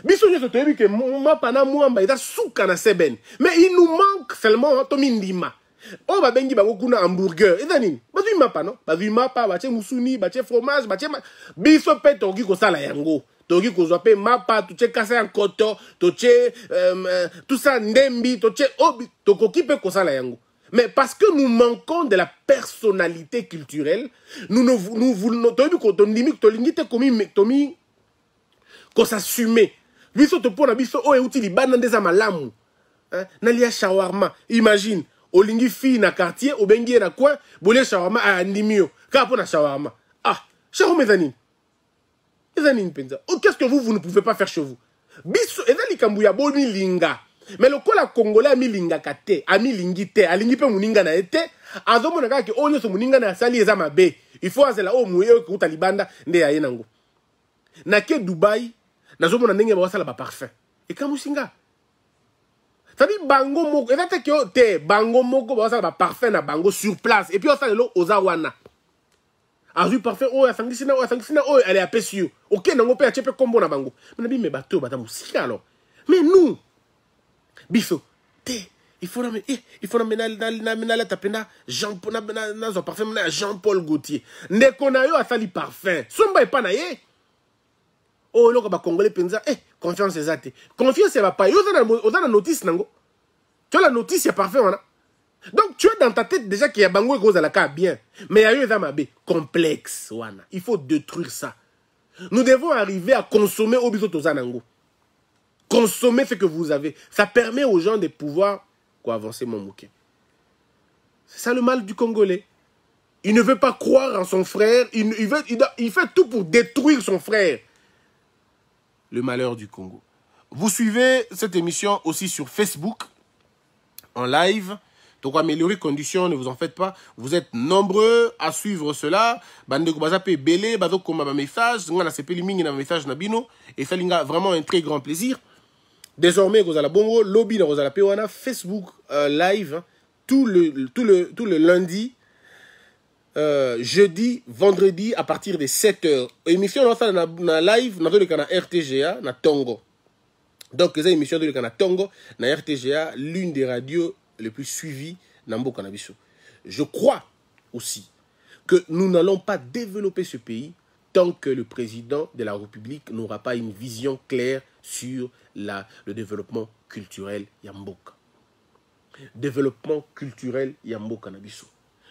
Biso nyo to yebi ke mapa na mwamba ita suka na seben. Mais il nous manque seulement to mindima. Oh, bah, bengi, bah, kuna hamburger. Et d'ailleurs, bah, tu m'as pas, non? Bah, tu m'as pas, bah, tu moussouni, bah, tu fromage, bah, tu biso pe, togi, ko sala yango. Togi, ko zoape, mapa, tu t'es cassé en coton, tu t'es, tout ça, ndembi, tu t'es, oh, toko, qui peut ko sala yango. Mais parce que nous manquons de la personnalité culturelle, nous voulons, togi, ko, ton limite, to lingite, tomi, ko s'assumer. Biso, to pona, biso, oh, et outil, li banan des amalamu. Nalia shawarma, imagine. Olingi fi na quartier, obengi na coin, bolé shawarma à Ndimio. Car pour na shawarma. Ah, shawarma mezanin. Mezanin penza. Oh, qu'est-ce que vous ne pouvez pas faire chez vous? Biso, ezali kambuya boni linga. Mais le kola congolais a mi linga kate, a mi lingite, a lingi pe muninga na ete, azomo na kaki onyo so muninga na sali ezama be. Il faut azela o muye ko talibanda nde ya yenango. Na ke Dubai, na zomo na ndenge ba wasala ba parfum. Et kamusinga. Ça dit bango moko, et ça te bango moko ba ça ba parfum na bango sur place et puis on ça le ozawana. A vu parfum oh asangisina oh elle est à pesio. OK nango pe a chepe combo na bango. Mais na bi me bateau ba ta musika alors. Mais nous biso il faut na la tapena Jean na zo parfum na Jean-Paul Gaultier. Ndeko na yo asali parfum. Somba e pa na ye. Oh, là, les Congolais pensa, confiance c'est ça. Confiance, c'est pas. Vous avez la notice, nango. Tu as la notice, c'est parfait, voilà. Donc, tu as dans ta tête déjà qu'il y a bango et gros à la cas, bien. Mais il y a eu un complexe, wana. Il faut détruire ça. Nous devons arriver à consommer au biso tozanango. Consommer ce que vous avez. Ça permet aux gens de pouvoir avancer, mon mouquet. C'est ça le mal du Congolais. Il ne veut pas croire en son frère. Il fait tout pour détruire son frère. Le malheur du Congo. Vous suivez cette émission aussi sur Facebook, en live. Donc, améliorer les conditions, ne vous en faites pas. Vous êtes nombreux à suivre cela. Bandeko bazape belé, bazo koma ba message, ngana sepeli mingi na message na bino, et ça linga vraiment un très grand plaisir. Désormais, vous allez bongo, lobby na vous allez pewana Facebook live tout le lundi. Jeudi, vendredi, à partir de 7h. Émission na live, na RTGA, na Tongo. Donc, ces émissions de Tongo, na RTGA, l'une des radios les plus suivies na Mboka na biso. Je crois aussi que nous n'allons pas développer ce pays tant que le président de la République n'aura pas une vision claire sur le développement culturel Yamboka. Développement culturel Yamboka na biso.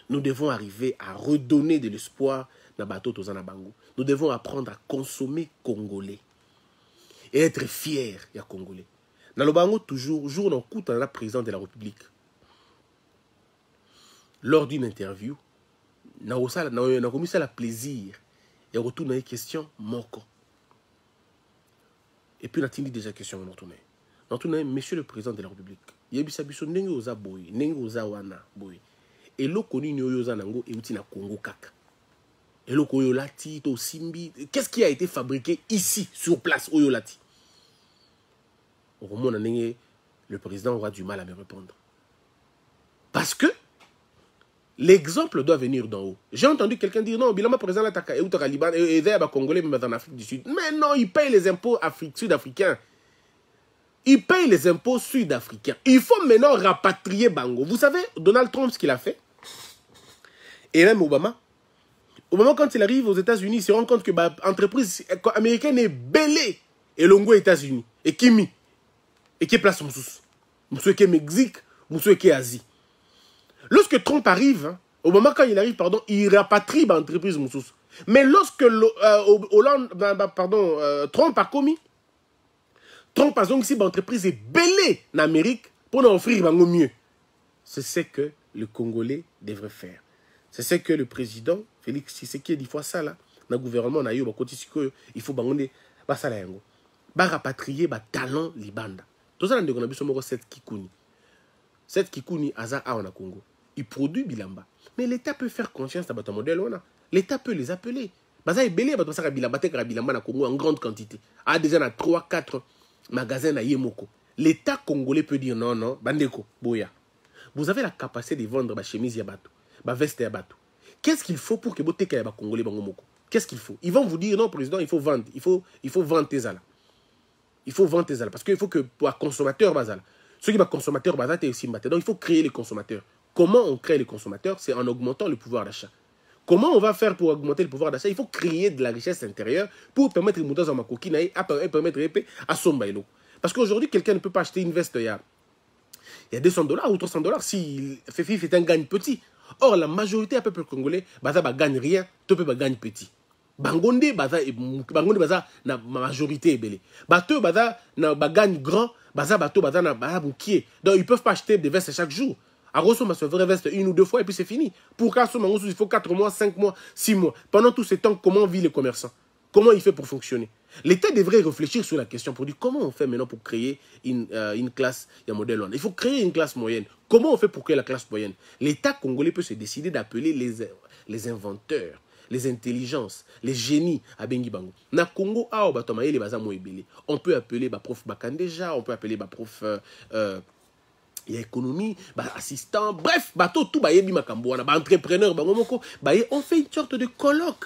Nous devons arriver à redonner de l'espoir na bateau tozana bango. Nous devons apprendre à consommer congolais et être fiers ya congolais. Na lo bango toujours jour na kuta na président de la République. Lors d'une interview, na commis ça la plaisir et retourner les questions moko. Et puis, on a déjà question on retourné, monsieur le président de la République. Il y a eu biso ndenge oza boy, ndenge oza wana boy. Et lo koni ni oyo zanango et uti na Congo kaka. Et lo koyo lati to simbi, qu'est-ce qui a été fabriqué ici sur place oyo lati? Au moment ndenge le président aura du mal à me répondre. Parce que l'exemple doit venir d'en haut. J'ai entendu quelqu'un dire non, Bilama président l'attaque et outra Liban et des Congolais mais en Afrique du Sud. Mais non, il paye les impôts sud-africains. Il paye les impôts sud-africains. Il faut maintenant rapatrier Bango. Vous savez, Donald Trump, ce qu'il a fait, et même Obama, Au moment quand il arrive aux États-Unis, il se rend compte que l'entreprise américaine est belée. Et l'ongo États-Unis. Et qui mi. Et qui place Moussous. Moussou qui est Mexique. Moussou qui est Asie. Lorsque Trump arrive, hein, au moment quand il arrive, pardon, il rapatrie l'entreprise Moussous. Mais lorsque Trump a commis, Trump a dit que l'entreprise est belée en Amérique pour nous offrir au mieux. C'est ce que le Congolais devrait faire. C'est ce que le président Félix Tshisekedi dit fois ça là, dans le gouvernement, il faut rapatrier les talents libanda. Tout ça, on a besoin de cette Kikuni. Cette Kikuni, Aza a en Congo. Il produit bilamba. Mais l'État peut faire confiance à votre modèle. L'État peut les appeler. Baza est belé, bilamba na Congo en grande quantité. A déjà 3-4 magasins à Yemoko. L'État congolais peut dire non, non, bandeko, boya. Vous avez la capacité de vendre ma chemise yabato, ma veste yabato. Qu'est-ce qu'il faut pour que vous ayez les Congolais bangomoko? Qu'est-ce qu'il faut? Ils vont vous dire non, président, il faut vendre. Il faut vendre tes alas. Il faut vendre tes alas. Parce qu'il faut que pour un consommateur, bazala. Ceux qui sont consommateurs, bazala, t'es aussi maté. Donc il faut créer les consommateurs. Comment on crée les consommateurs? C'est en augmentant le pouvoir d'achat. Comment on va faire pour augmenter le pouvoir d'achat? Il faut créer de la richesse intérieure pour permettre aux moutons à ma coquine à permettre à son bailo. Parce qu'aujourd'hui, quelqu'un ne peut pas acheter une veste il y a $200 ou $300 si Fefi fait un gagne petit. Or, la majorité du peuple congolais, baza ba gagne rien, tout peut gagne petit. Bangonde baza na majorité est belé. Bateau baza na gagne grand, baza bateau baza na boukier. Donc ils peuvent pas acheter des vestes chaque jour. À Rosso, ma vraie veste 1 ou 2 fois et puis c'est fini. Pour Kasso, il faut 4 mois, 5 mois, 6 mois. Pendant tout ce temps, comment vivent les commerçants? Comment il fait pour fonctionner? L'État devrait réfléchir sur la question pour dire comment on fait maintenant pour créer une classe, il y a un modèle. Il faut créer une classe moyenne. Comment on fait pour créer la classe moyenne? L'État congolais peut se décider d'appeler les inventeurs, les intelligences, les génies à Bengi Bango. Na Congo, on peut appeler prof Bakandeja, on peut appeler prof économie, assistant, bref, tout entrepreneur, on fait une sorte de colloque.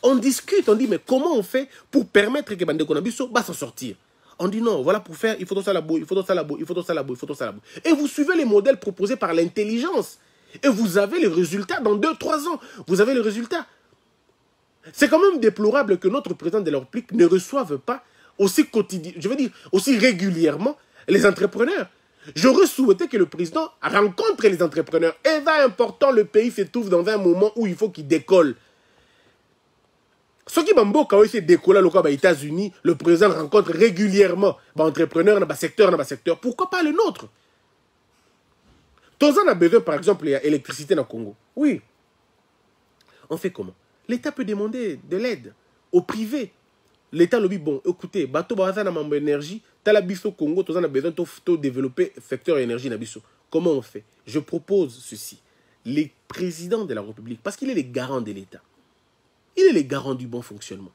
On discute, on dit, mais comment on fait pour permettre que Bande Konabiso va s'en sortir? On dit non, voilà pour faire, il faut tout ça là-bas, il faut tout ça là-bas, il faut tout ça là-bas, il faut tout ça là-bas. Et vous suivez les modèles proposés par l'intelligence. Et vous avez les résultats dans 2-3 ans. Vous avez les résultats. C'est quand même déplorable que notre président de la République ne reçoive pas aussi quotidiennement, je veux dire, aussi régulièrement les entrepreneurs. J'aurais souhaité que le président rencontre les entrepreneurs. Et va important, le pays se trouve dans un moment où il faut qu'il décolle. Ce qui quand il décolle aux États-Unis, le président rencontre régulièrement les entrepreneurs dans le secteur. Pourquoi pas le nôtre? Tous on a besoin, par exemple, il y a l'électricité dans le Congo. Oui. On fait comment? L'État peut demander de l'aide au privé. L'État le dit, bon, écoutez, bateau bazana mambo énergie, t'as biso Congo, tous on a besoin de développer le secteur énergie na biso. Comment on fait? Je propose ceci. Les présidents de la République, parce qu'il est le garant de l'État. Il est le garant du bon fonctionnement.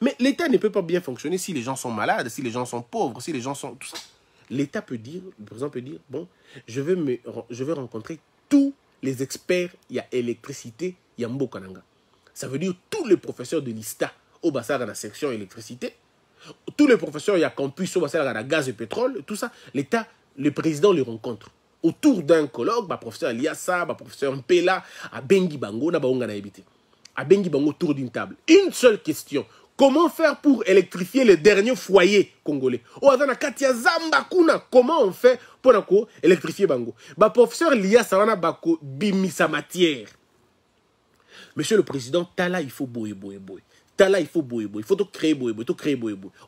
Mais l'État ne peut pas bien fonctionner si les gens sont malades, si les gens sont pauvres, si les gens sont... Tout ça. L'État peut dire, le président peut dire, bon, je vais rencontrer tous les experts, il y a électricité, il y a Mbokananga. Ça veut dire tous les professeurs de l'ISTA au Bassar dans la section électricité, tous les professeurs, il y a campus au Bassar dans la gaz et pétrole, tout ça. L'État, le président les rencontre. Autour d'un colloque, professeur Eliassa, professeur Mpela, à Bengi Bango, na Baonga na Ebité. À Bengi Bango, autour d'une table. Une seule question. Comment faire pour électrifier les derniers foyers congolais? Comment on fait pour électrifier Bango? Professeur Eliassa, on a bimisa matière. Monsieur le Président, Tala, il faut boye. Tala, il faut boye. Il faut tout créer boye.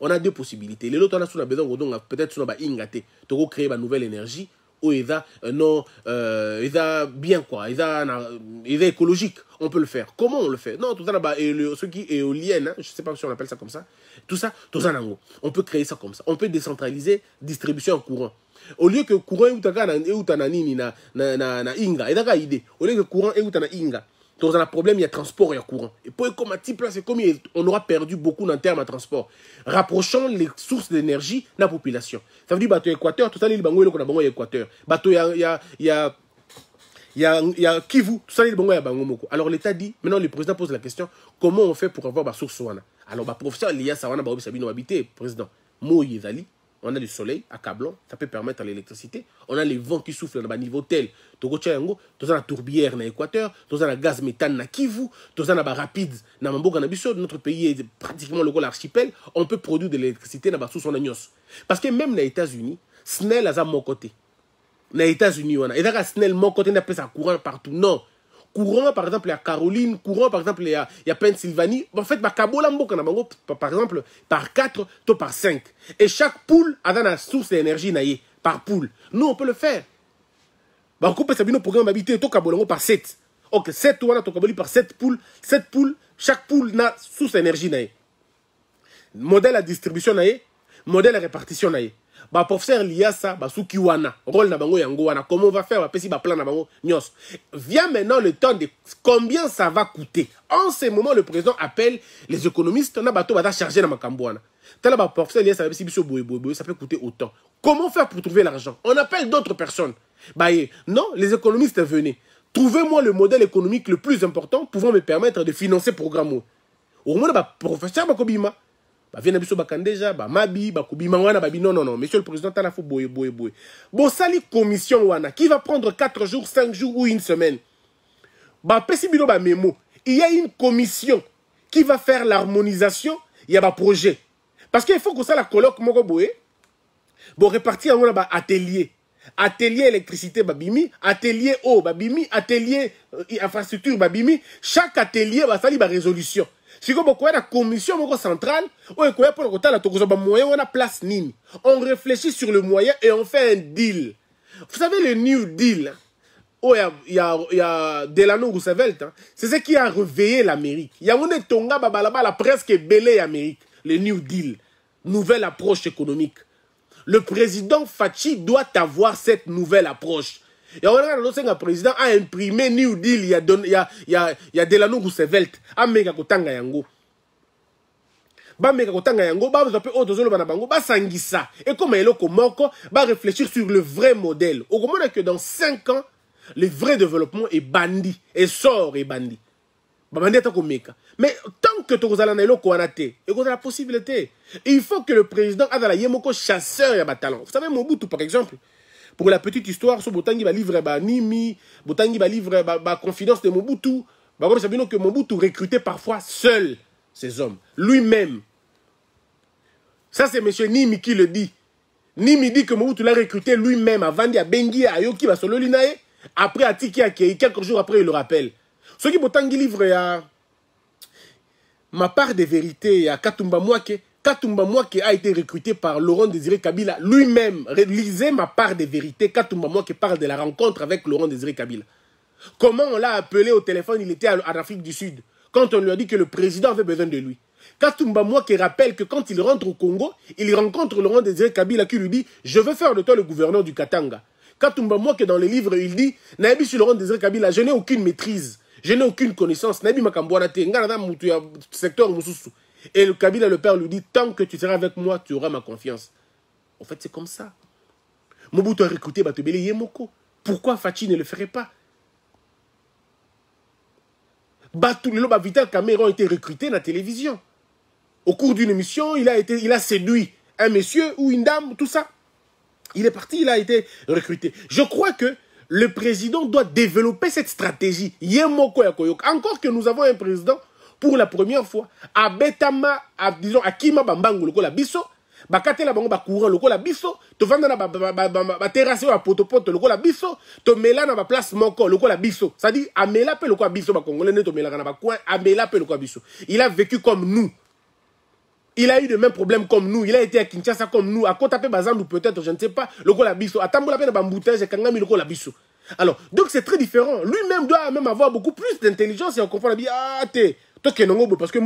On a deux possibilités. Les autres, on a besoin peut-être sur la ingate. Tu créer une nouvelle énergie. Ou ils bien quoi, ils écologique, on peut le faire. Comment on le fait? Non, tout ça là-bas, ce qui est éolienne, hein, je ne sais pas si on appelle ça comme ça. Tout ça, on peut créer ça comme ça. On peut décentraliser distribution en courant. Au lieu que courant est na inga, au lieu que courant est inga. Dans un problème, il y a transport et courant. Et pour comme un type là, c'est comme on aura perdu beaucoup en termes de transport. Rapprochons les sources d'énergie de la population. Ça veut dire bateau Équateur, tout ça, il y a Équateur. Bateau, il y a Kivu, tout ça, il y a Bangomoko. Alors l'État dit, maintenant le président pose la question, comment on fait pour avoir ma source wana? Alors, professeur Eliassa, on a habité, président. Moi, Yezali, On a du soleil à Kablon, ça peut permettre l'électricité. On a les vents qui soufflent à niveau tel. Togo Tchayango, tous la tourbière na Équateur, tous la gaz méthane na Kivu, tous la rapide na Mamboga na Bisso. Notre pays est pratiquement le gros archipel. On peut produire de l'électricité na sous son agnos. Parce que même les États-Unis, SNEL a mon côté. Les États-Unis, on a. Et là, SNEL mon côté n'a pas ça courant partout. Non. Courant, par exemple, il y a Caroline, courant, par exemple, il y a Pennsylvanie. En fait, par exemple, par 4, toi par 5. Et chaque poule a une source d'énergie par poule. Nous, on peut le faire. On peut faire un programme habité par 7. Ok, 7 ou par 7 poules. 7 poules, chaque poule a source d'énergie. Modèle à distribution, modèle à répartition. Pour faire l'IASA, rôle na bango yango wana. Comment on va faire? Plan na bango nyos. Vient maintenant le temps de combien ça va coûter. En ce moment, le président appelle les économistes. On a bateau va charger na makambouana. Pour faire l'IASA, ça peut coûter autant. Comment faire pour trouver l'argent? On appelle d'autres personnes. Non, les économistes venez. Trouvez-moi le modèle économique le plus important pouvant me permettre de financer le programme. Au moins, professeur Bakobima. Viens biso bakandeja ba mabi ba kubima wana babi non monsieur le président t'as la fou boye. Bon sali commission wana qui va prendre 4 jours 5 jours ou une semaine. Pesi bino ba memo, il y a une commission qui va faire l'harmonisation, il y a ba projet. Parce qu'il faut que ça la colloque moko boye. Bon répartir en ba atelier électricité babimi, atelier eau babimi, atelier infrastructure babimi, chaque atelier va sali ba résolution. Si vous avez la commission centrale, on réfléchit sur le moyen et on fait un deal. Vous savez le New Deal, il y a Delano Roosevelt, c'est ce qui a réveillé l'Amérique. Il y a un Tonga Babalaba presque belé l'Amérique. Le New Deal, nouvelle approche économique. Le président Fachi doit avoir cette nouvelle approche. Et on a le président a imprimé New Deal, il y a Delano Roosevelt, a mega kotanga yango. Ba mega kotanga yango, ba vous appelez autozolo bana bango, ba sangisa. Et comme eloko moko, ba réfléchir sur le vrai modèle. Au moment que dans 5 ans, le vrai développement est bandit, et sort et bandit. Ba bandit ta komeka. Mais tant que tu as eloko wanate, et qu'on a la possibilité, il faut que le président a dans la yemoko chasseur ya talent. Vous savez Mobutu par exemple. Pour la petite histoire, so Botangi va livrer Nimi, Botangi va livrer confidence de Mobutu. Vous savez que Mobutu recrutait parfois seul ces hommes, lui-même. Ça c'est monsieur Nimi qui le dit. Nimi dit que Mobutu l'a recruté lui-même avant d'y Bengi à Ayoki va solo linae. Après à Tiki Akei, quelques jours après il le rappelle. Ce qui Botangi livre à ma part de vérité à Katumba Mwake. Katumba Mwake a été recruté par Laurent Désiré Kabila lui-même. Lisez ma part de vérité. Katumba Mwake parle de la rencontre avec Laurent Désiré Kabila. Comment on l'a appelé au téléphone, il était en Afrique du Sud. Quand on lui a dit que le président avait besoin de lui. Katumba Mwake rappelle que quand il rentre au Congo, il rencontre Laurent Désiré Kabila qui lui dit « Je veux faire de toi le gouverneur du Katanga ». Katumba Mwake dans les livres, il dit « Naïbi sur Laurent Désiré Kabila, je n'ai aucune maîtrise, je n'ai aucune connaissance. Naïbi Makambouanate, Nganada Moutou, secteur Moussoussou. » Et le Kabila, le père, lui dit, tant que tu seras avec moi, tu auras ma confiance. En fait, c'est comme ça. Mobutu a recruté Batobele Yemoko. Pourquoi Fachi ne le ferait pas? Vital Cameron a été recruté dans la télévision. Au cours d'une émission, il a séduit un monsieur ou une dame, tout ça. Il est parti, il a été recruté. Je crois que le président doit développer cette stratégie. Yemoko Yakoyok. Encore que nous avons un président pour la première fois, à Betama, disons, à Kima Bambango, le biso, bakate la bango bakoura, le biso, to vanda na ba terrasse à potopoto, le biso, to mela na ba place monko, le biso. Ça dit, à mela pe le biso, ba congolais, to mela na ba coin, à mela pe le biso. Il a vécu comme nous. Il a eu les mêmes problèmes comme nous. Il a été à Kinshasa comme nous. À Kotape Bazandou peut-être, je ne sais pas, le biso. À Tambola pe na bamboutage, et Kangami, le biso. Alors, donc c'est très différent. Lui-même doit même avoir beaucoup plus d'intelligence et on comprend la vie. Ah, parce que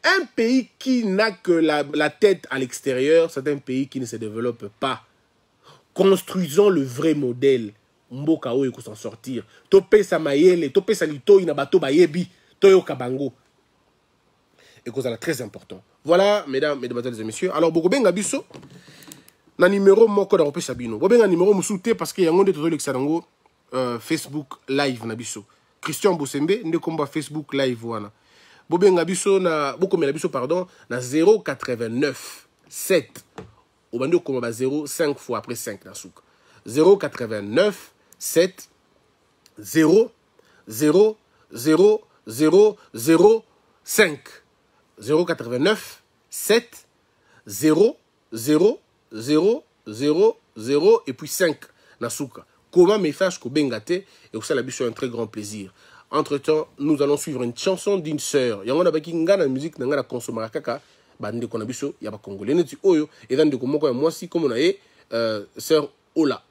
un pays qui n'a que la tête à l'extérieur, c'est un pays qui ne se développe pas. Construisons le vrai modèle. Mboka o s'en sortir. Topé sa mayele, topé sa lito ina bato bayebi, toyo kabango. Et que c'est très important. Voilà, mesdames, mesdemoiselles et messieurs. Alors, beaucoup benga biso. Na numéro moko da repesa bino. Bo benga numéro musute parce que yango de tozoli xarango Facebook live na biso. Christian Bosembe nde komba Facebook live wana. Bobenga biso na bokomela biso pardon na 089 7. Au bando comme 0, 5 fois après 5 na souk. 089 7 0 0 0 0 0 5. 089 7 0 0 0 0 0 et puis 5 na souka. Comment message ko bengate et ça la biso un très grand plaisir. Entre-temps, nous allons suivre une chanson d'une sœur. Yango na baki ngana musique na ngana consommer kaka bande ko na biso ya ba congolais neti oyo et dans de ko moko moi si comme on a sœur Ola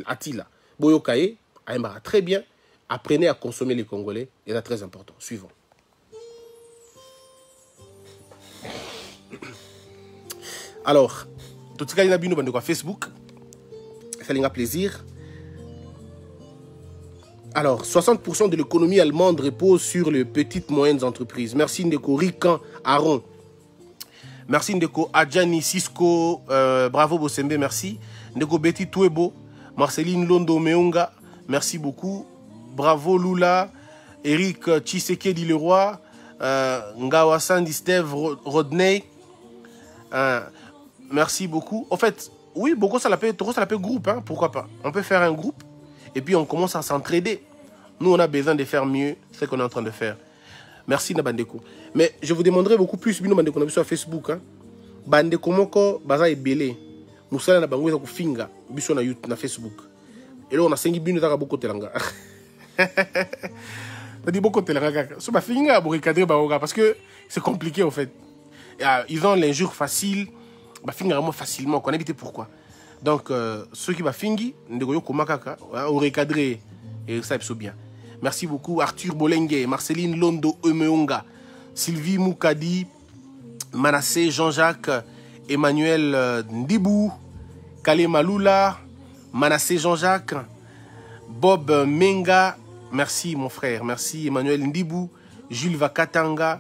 Atila. Boyo kaye aimera très bien. Apprenez à consommer les congolais et c'est très important. Suivons. Alors, tout ce qu'il y a bien sur Facebook, ça fait plaisir. Alors, 60% de l'économie allemande repose sur les petites moyennes entreprises. Merci Ndeko Rikan Aaron. Merci Ndeko Adjani Cisco. Bravo Bosembe, merci. Ndeko Betty Touebo. Marceline Londo Meunga. Merci beaucoup. Bravo Lula. Eric Tshisekedi Leroy. Ngawa Sandy Steve Rodney. Merci beaucoup. En fait, oui, beaucoup ça l'appelle groupe, hein, pourquoi pas. On peut faire un groupe et puis on commence à s'entraider. Nous, on a besoin de faire mieux ce qu'on est en train de faire. Merci Nabandeko. Mais je vous demanderai beaucoup plus, Bino Bandeko, sur Facebook. Hein. Bandeko Moko, Baza et Belé. Moussala na bango ko finga, biso na YouTube, na Facebook. Et là, on a 5 bino taka beaucoup telanga. On dit beaucoup telanga. So ba finga pour recadrer baoga parce que c'est compliqué en fait. Ils ont l'injure facile. Bah finir vraiment facilement, on évite pourquoi. Donc ceux qui va fingi, on recadrer et ça c'est bien. Merci beaucoup Arthur Bolengue, Marceline Londo Emeonga, Sylvie Moukadi, Manassé Jean-Jacques, Emmanuel Ndibou, Kale Malula, Manassé Jean-Jacques, Bob Menga, merci mon frère, merci Emmanuel Ndibou, Jules Vakatanga,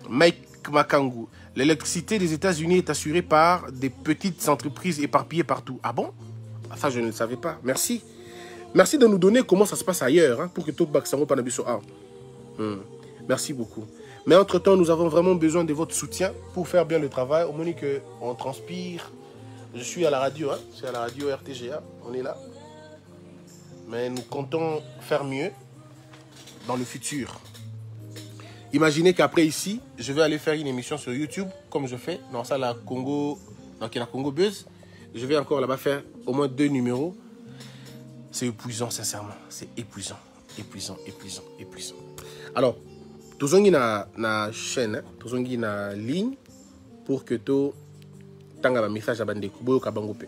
Mike Makangu. L'électricité des États-Unis est assurée par des petites entreprises éparpillées partout. Ah bon? Ça, je ne le savais pas. Merci. Merci de nous donner comment ça se passe ailleurs, hein, pour que tout Baksango Panabiso A. Merci beaucoup. Mais entre-temps, nous avons vraiment besoin de votre soutien pour faire bien le travail. Au moment qu'on transpire, je suis à la radio, hein, c'est à la radio RTGA, on est là. Mais nous comptons faire mieux dans le futur. Imaginez qu'après ici, je vais aller faire une émission sur YouTube, comme je fais dans ça la Congo, dans la Congo Buzz. Je vais encore là-bas faire au moins 2 numéros. C'est épuisant, sincèrement. C'est épuisant, épuisant, épuisant, épuisant. Alors, tout le monde a une chaîne, tout le monde a une ligne pour que tout tanga un message à Bandeko. Boyo Kabango pe.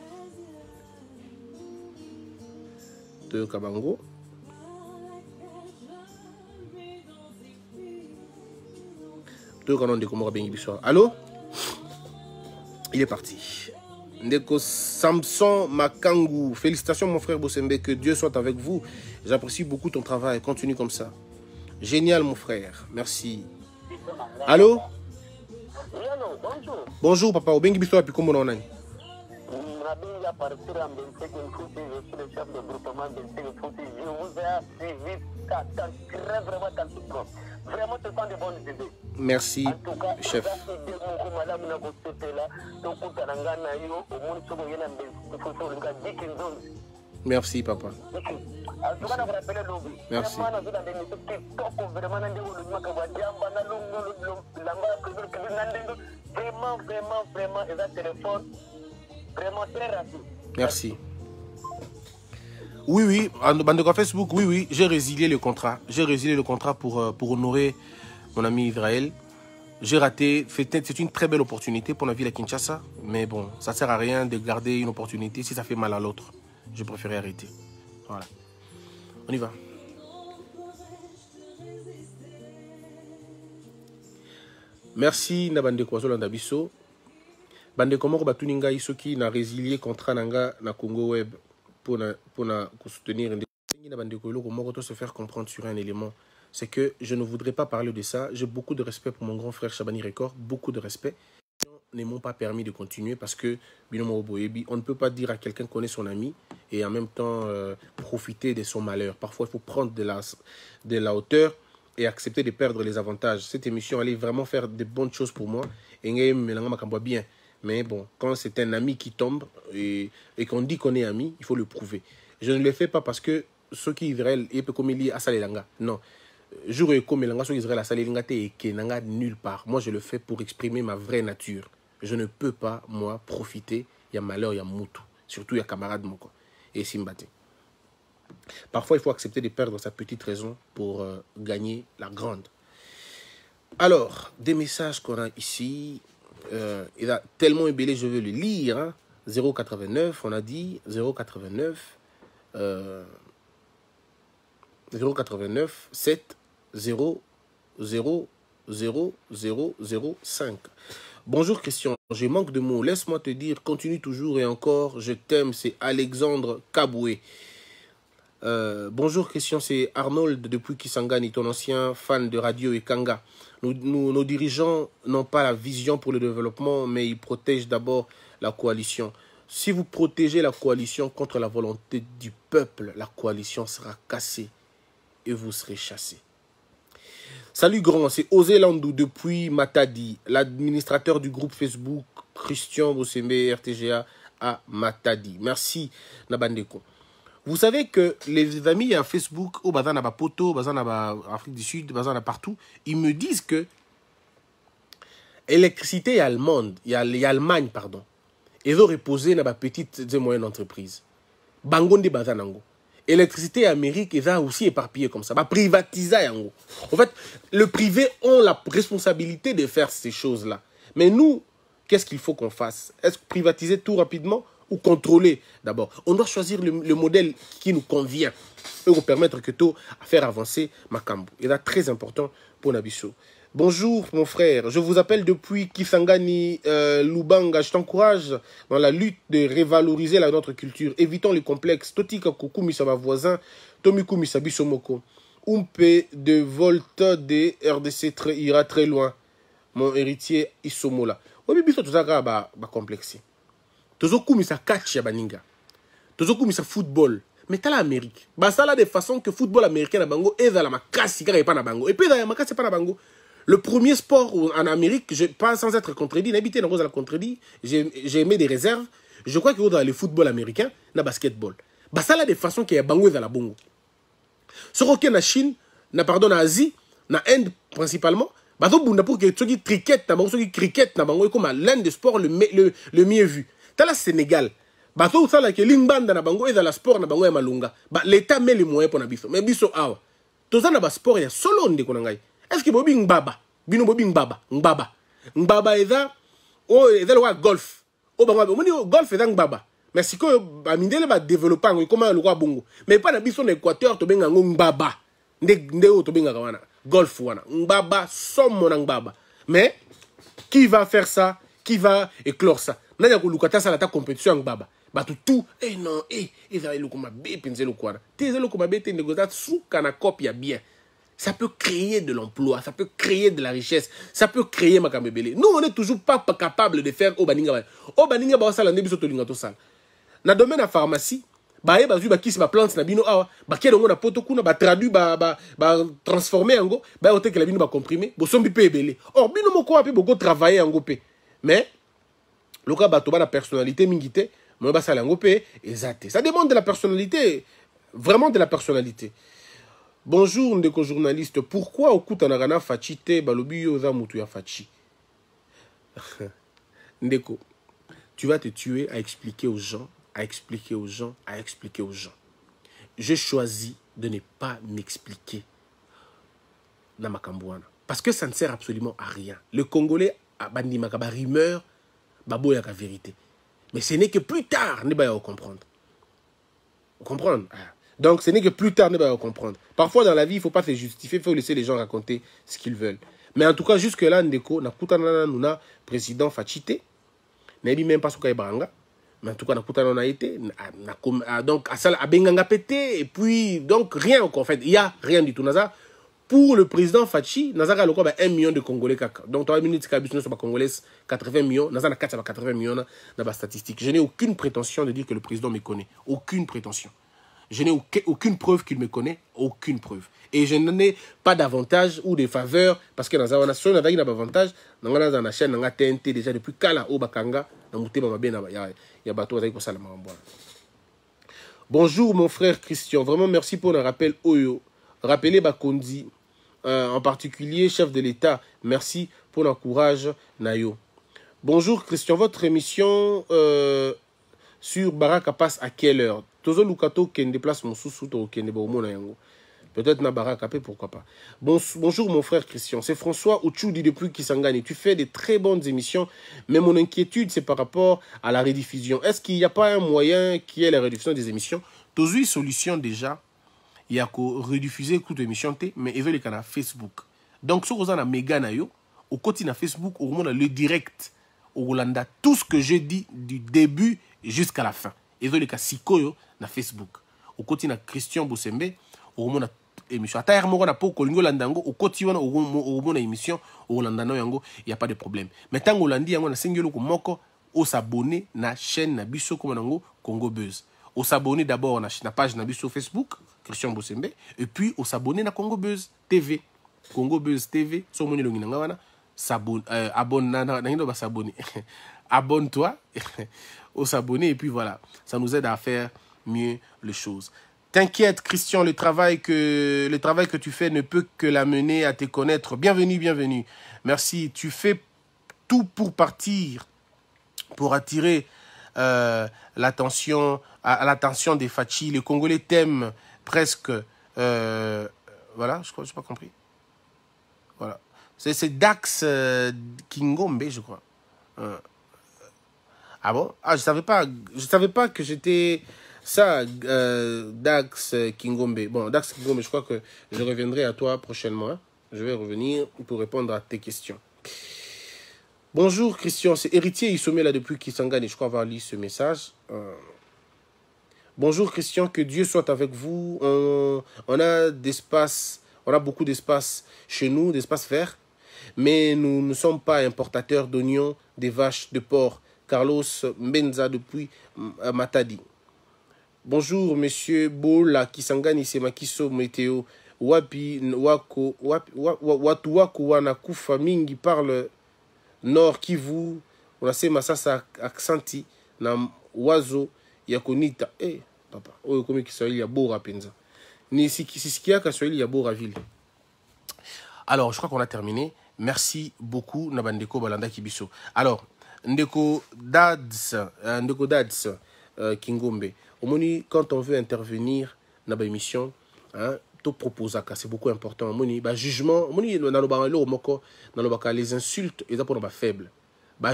Boyo Kabango. Allô? Il est parti. Ndeko Samson Makangu. Félicitations mon frère Bosembe. Que Dieu soit avec vous. J'apprécie beaucoup ton travail. Continue comme ça. Génial mon frère. Merci. Allô? Bonjour papa. Obengi biso api kombo na onani. Merci, chef. Merci, papa. Merci. Merci. Oui, oui, en bande de Facebook, oui, oui, j'ai résilié le contrat. J'ai résilié le contrat pour honorer mon ami Israël. J'ai raté, c'est une très belle opportunité pour la ville à Kinshasa, mais bon, ça ne sert à rien de garder une opportunité si ça fait mal à l'autre. Je préférais arrêter. Voilà. On y va. Merci Nabande Kwazola Ndabiso. Bande Komoko Batuninga Isoki n'a résilié contrat nanga na Congo Web pour soutenir se faire comprendre sur un élément. C'est que je ne voudrais pas parler de ça. J'ai beaucoup de respect pour mon grand frère Chabani Record, beaucoup de respect. Ne m'ont pas permis de continuer parce que on ne peut pas dire à quelqu'un qu'on est son ami et en même temps profiter de son malheur. Parfois, il faut prendre de la hauteur et accepter de perdre les avantages. Cette émission allait vraiment faire de bonnes choses pour moi. Et bien. Mais bon, quand c'est un ami qui tombe et qu'on dit qu'on est amis, il faut le prouver. Je ne le fais pas parce que ceux qui Israël et comme il y a Salelanga. Non. Jour et comme Israël a Salelanga et Kenanga nulle part. Moi, je le fais pour exprimer ma vraie nature. Je ne peux pas, moi, profiter. Il y a malheur, il y a moutou. Surtout, il y a camarade Moko et Simbate. Parfois, il faut accepter de perdre sa petite raison pour gagner la grande. Alors, des messages qu'on a ici. Il a tellement ébellé, je veux le lire. Hein. 089, on a dit 089 089 7 0 0 0 0 0 5. Bonjour Christian, je manque de mots. Laisse-moi te dire, continue toujours et encore, je t'aime. C'est Alexandre Kaboué. Bonjour Christian, c'est Arnold depuis Kisangani, ton ancien fan de radio et Kanga. Nos dirigeants n'ont pas la vision pour le développement, mais ils protègent d'abord la coalition. Si vous protégez la coalition contre la volonté du peuple, la coalition sera cassée et vous serez chassés. Salut grand, c'est Osé Landou depuis Matadi, l'administrateur du groupe Facebook Christian Bosembe RTGA à Matadi. Merci Nabandeko. Vous savez que les amis à Facebook, au Bazan à Poto, Bazan à Afrique du Sud, Bazan à partout, ils me disent que l'électricité allemande, il y a l'Allemagne, pardon, ils ont reposé dans la petite et moyenne entreprise. Bangonde Bazanango. Électricité Amérique, ils ont aussi éparpillé comme ça. Privatiser yango. En fait, le privé ont la responsabilité de faire ces choses-là. Mais nous, qu'est-ce qu'il faut qu'on fasse? Est-ce que privatiser tout rapidement ou contrôler d'abord? On doit choisir le modèle qui nous convient et nous permettre que tout à faire avancer Makambo. Et là, très important pour Nabiso. Bonjour mon frère, je vous appelle depuis Kisangani, Lubanga. Je t'encourage dans la lutte de révaloriser notre culture. Évitons les complexes. Totika Kuku Misaba voisin, Tomiku Misabi Somoko. Umpe de Volta de RDC ira très loin. Mon héritier Isomola. Oui, biso tozaka ba complexé. Tozoku misa catch ya baninga. Tozoku misa football. Mais t'as l'Amérique. Bah ça là de façon que football américain na bango et dans la makasi kaka pas na bango. Et puis dans la makasi pas na bango. Le premier sport en Amérique, pas sans être contredit, n'habiter dans la contredit, j'ai aimé des réserves. Je crois que dans le football américain, na basketball. Bah ça là de façon qu'il y a bango dans la bongo. Ce roquet na Chine, na pardon na Asie, na Inde principalement, bah donc pour que ceux qui cricket na bango, ceux qui cricket na bango comme l'un des sports le mieux vu. T'as la Sénégal. Bah tout ça là que limbanda na bango et dans la sport na bango ya malunga. Bah l'état met les moyens pour na biso. Mais biso awa. Tout ça na ba sport ya solo ndeko na ngai. Est-ce que bobi ngbaba bino bobi ngbaba ngbaba eza o eza le golf o bango moni golf eza ngbaba mais si ko ba mindele ba développer ngo comment le bongo mais pas na biso na Équateur to benga ngo ngbaba nde o to benga wana golf wana ngbaba somme na ngbaba mais qui va faire ça, qui va éclore ça nanya ko lukata ça la ta compétition ngbaba ba tout eh non eza le kuma be penze le kwana te eza le kuma be te négocier suka na copie ya bien. Ça peut créer de l'emploi, ça peut créer de la richesse, ça peut créer Makambebele. Nous, on n'est toujours pas capable de faire Obaninga. Obaninga, bah, ça, l'année, biso, tolinga, to, sal. Na domaine à pharmacie, bah, bazu, bah, qui se plante, na bino, awa, bah, qui est dans la potokuna, bah, traduit, bah, transformé, en go, bah, au que la bino, bah, comprimé, bah, sombi, pe, ebele. Or, bino, moko, api, beaucoup travailler, en go, pe. Mais, le cas, bah, la personnalité, mingite, moi, bah, ça, l'en go, pe, exact. Ça demande de la personnalité, vraiment de la personnalité. Bonjour, ndeko journaliste. Pourquoi Okutanagana Fachi te balobi yoza mutu ya Fachi? Ndeko, tu vas te tuer à expliquer aux gens, à expliquer aux gens, à expliquer aux gens. J'ai choisi de ne pas m'expliquer dans ma cambouana. Parce que ça ne sert absolument à rien. Le Congolais a bandi makaba rumeur, babo yaka vérité. Mais ce n'est que plus tard, ne pas comprendre. Vous comprenez? Donc, ce n'est que plus tard, ne pas comprendre. Parfois, dans la vie, il ne faut pas se justifier, il faut laisser les gens raconter ce qu'ils veulent. Mais en tout cas, jusque-là, Ndeko, na président Fachite, n'a même pas ce qu'il y a. Mais en tout cas, on a été. Donc, à Benganga pété, et puis, donc, rien encore. En fait, il n'y a rien du tout. Pour le président Fachi, il y a 1 million de Congolais. Donc, 3 minutes, sur Congolais, 80 millions. Il y a 80 millions dans la statistique. Je n'ai aucune prétention de dire que le président me connaît. Aucune prétention. Je n'ai aucune preuve qu'il me connaît, aucune preuve. Et je n'en ai pas d'avantage ou de faveur, parce que dans la nation, on a un avantage, dans la chaîne, on a TNT déjà depuis Kala, au Bakanga, dans le Mouté, il y a bateau, bonjour mon frère Christian, vraiment merci pour le rappel Oyo. Rappelez Bakondi, en particulier chef de l'État, merci pour l'encourage Nayo. Bonjour Christian, votre émission sur Baraka passe à quelle heure? Tozo Lukato Kende déplace mon sous-sous Kende Baumona Yango. Peut-être na Baraka, pourquoi pas. Bonjour mon frère Christian, c'est François Ouchoudi depuis Kisangani. Tu fais de très bonnes émissions, mais mon inquiétude c'est par rapport à la rediffusion. Est-ce qu'il n'y a pas un moyen qui est la rediffusion des émissions? Tozo une solution déjà, il y a qu'à rediffuser toute émission, mais il veut le canal Facebook. Donc si vous avez un méga nayo, au côté de Facebook, au moment le direct, au Hollanda, tout ce que je dis du début jusqu'à la fin. Il veut le cas Sikoyo na Facebook. Au côté de Christian Bosembe, au moment émission. Ata hermo na po kolingo landango au côté wana au moment émission au landano yango, il y a pas de problème. Mais tant Hollandi yango na singelo ko moko au s'abonner na chaîne na biso comme nango Congo Buzz. Au s'abonner d'abord na page na biso Facebook Christian Bosembe et puis au s'abonner na Congo Buzz TV. Congo Buzz TV so moni longi nanga wana s'abonne abonne na ngindo ba s'abonner. Abonne-toi au s'abonner et puis voilà, ça nous aide à faire mieux les choses. T'inquiète Christian, le travail que tu fais ne peut que l'amener à te connaître. Bienvenue, bienvenue. Merci, tu fais tout pour partir, pour attirer l'attention des Fachi. Les Congolais t'aiment presque. Voilà, je crois, je n'ai pas compris. Voilà. C'est Dax Kingombe, je crois. Ah bon? Ah, je savais pas que j'étais ça, Dax Kingombe. Bon, Dax Kingombe, je crois que je reviendrai à toi prochainement. Hein. Je vais revenir pour répondre à tes questions. Bonjour Christian, c'est Héritier Isomé là depuis Kisangani. Je crois avoir lu ce message. Bonjour Christian, que Dieu soit avec vous. On a beaucoup d'espace chez nous, d'espace vert. Mais nous ne sommes pas importateurs d'oignons, des vaches, de porc. Carlos Mbenza depuis Matadi. Bonjour, monsieur Bola Kisangani Semakiso Meteo. Wapi wako watu wako wanakufa mingi parle Nord Kivu. Unasema sasa aksanti na wazo ya kunita. Papa, oyo komi Kiswahili ya bora penza. Ni sisikia Kiswahili ya bora vile. Alors, je crois qu'on a terminé. Merci beaucoup Nabandeko Balanda Kibiso. Alors, Ndeko Dads Kingombe. Omoni, quand on veut intervenir dans l'émission, hein, tout propose à c'est beaucoup important. Omoni, jugement, omoni, les insultes, ils sont pas faibles.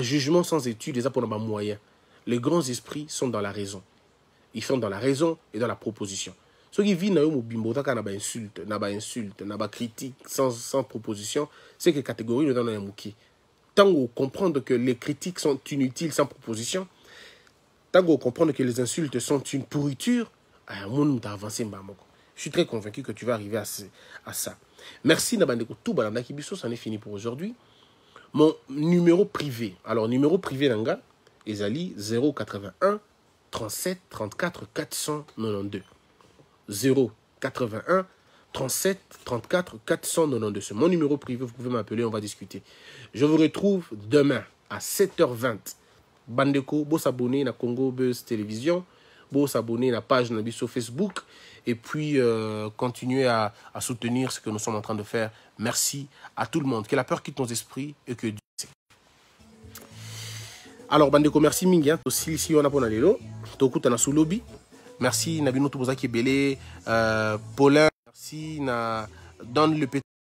Jugement sans étude, ils sont pas moyen. Les grands esprits sont dans la raison. Ils sont dans la raison et dans la proposition. Ceux qui vivent dans le insulte, critique sans proposition, c'est que catégorie dans le mouki. Tant qu'on comprend que les critiques sont inutiles sans proposition, tant qu'on comprend que les insultes sont une pourriture, je suis très convaincu que tu vas arriver à ça. Merci Nabandeko tout balanda kibiso, ça en est fini pour aujourd'hui. Mon numéro privé. Alors numéro privé nanga, ezali 081 37 34 492. 081 37 34 492. C'est mon numéro privé, vous pouvez m'appeler, on va discuter. Je vous retrouve demain à 7h20. Bandeko, vous s'abonner à Congo Buzz Télévision, vous s'abonner à la page sur Facebook et puis continuer à soutenir ce que nous sommes en train de faire. Merci à tout le monde. Que la peur quitte nos esprits et que Dieu sait. Alors, Bandeko, merci Mingi. Aussi, ici, on a pour Nalélo. Tokuta na sous lobby. Merci Nabino Toubozaki Belé, Paulin, merci na Don le petit.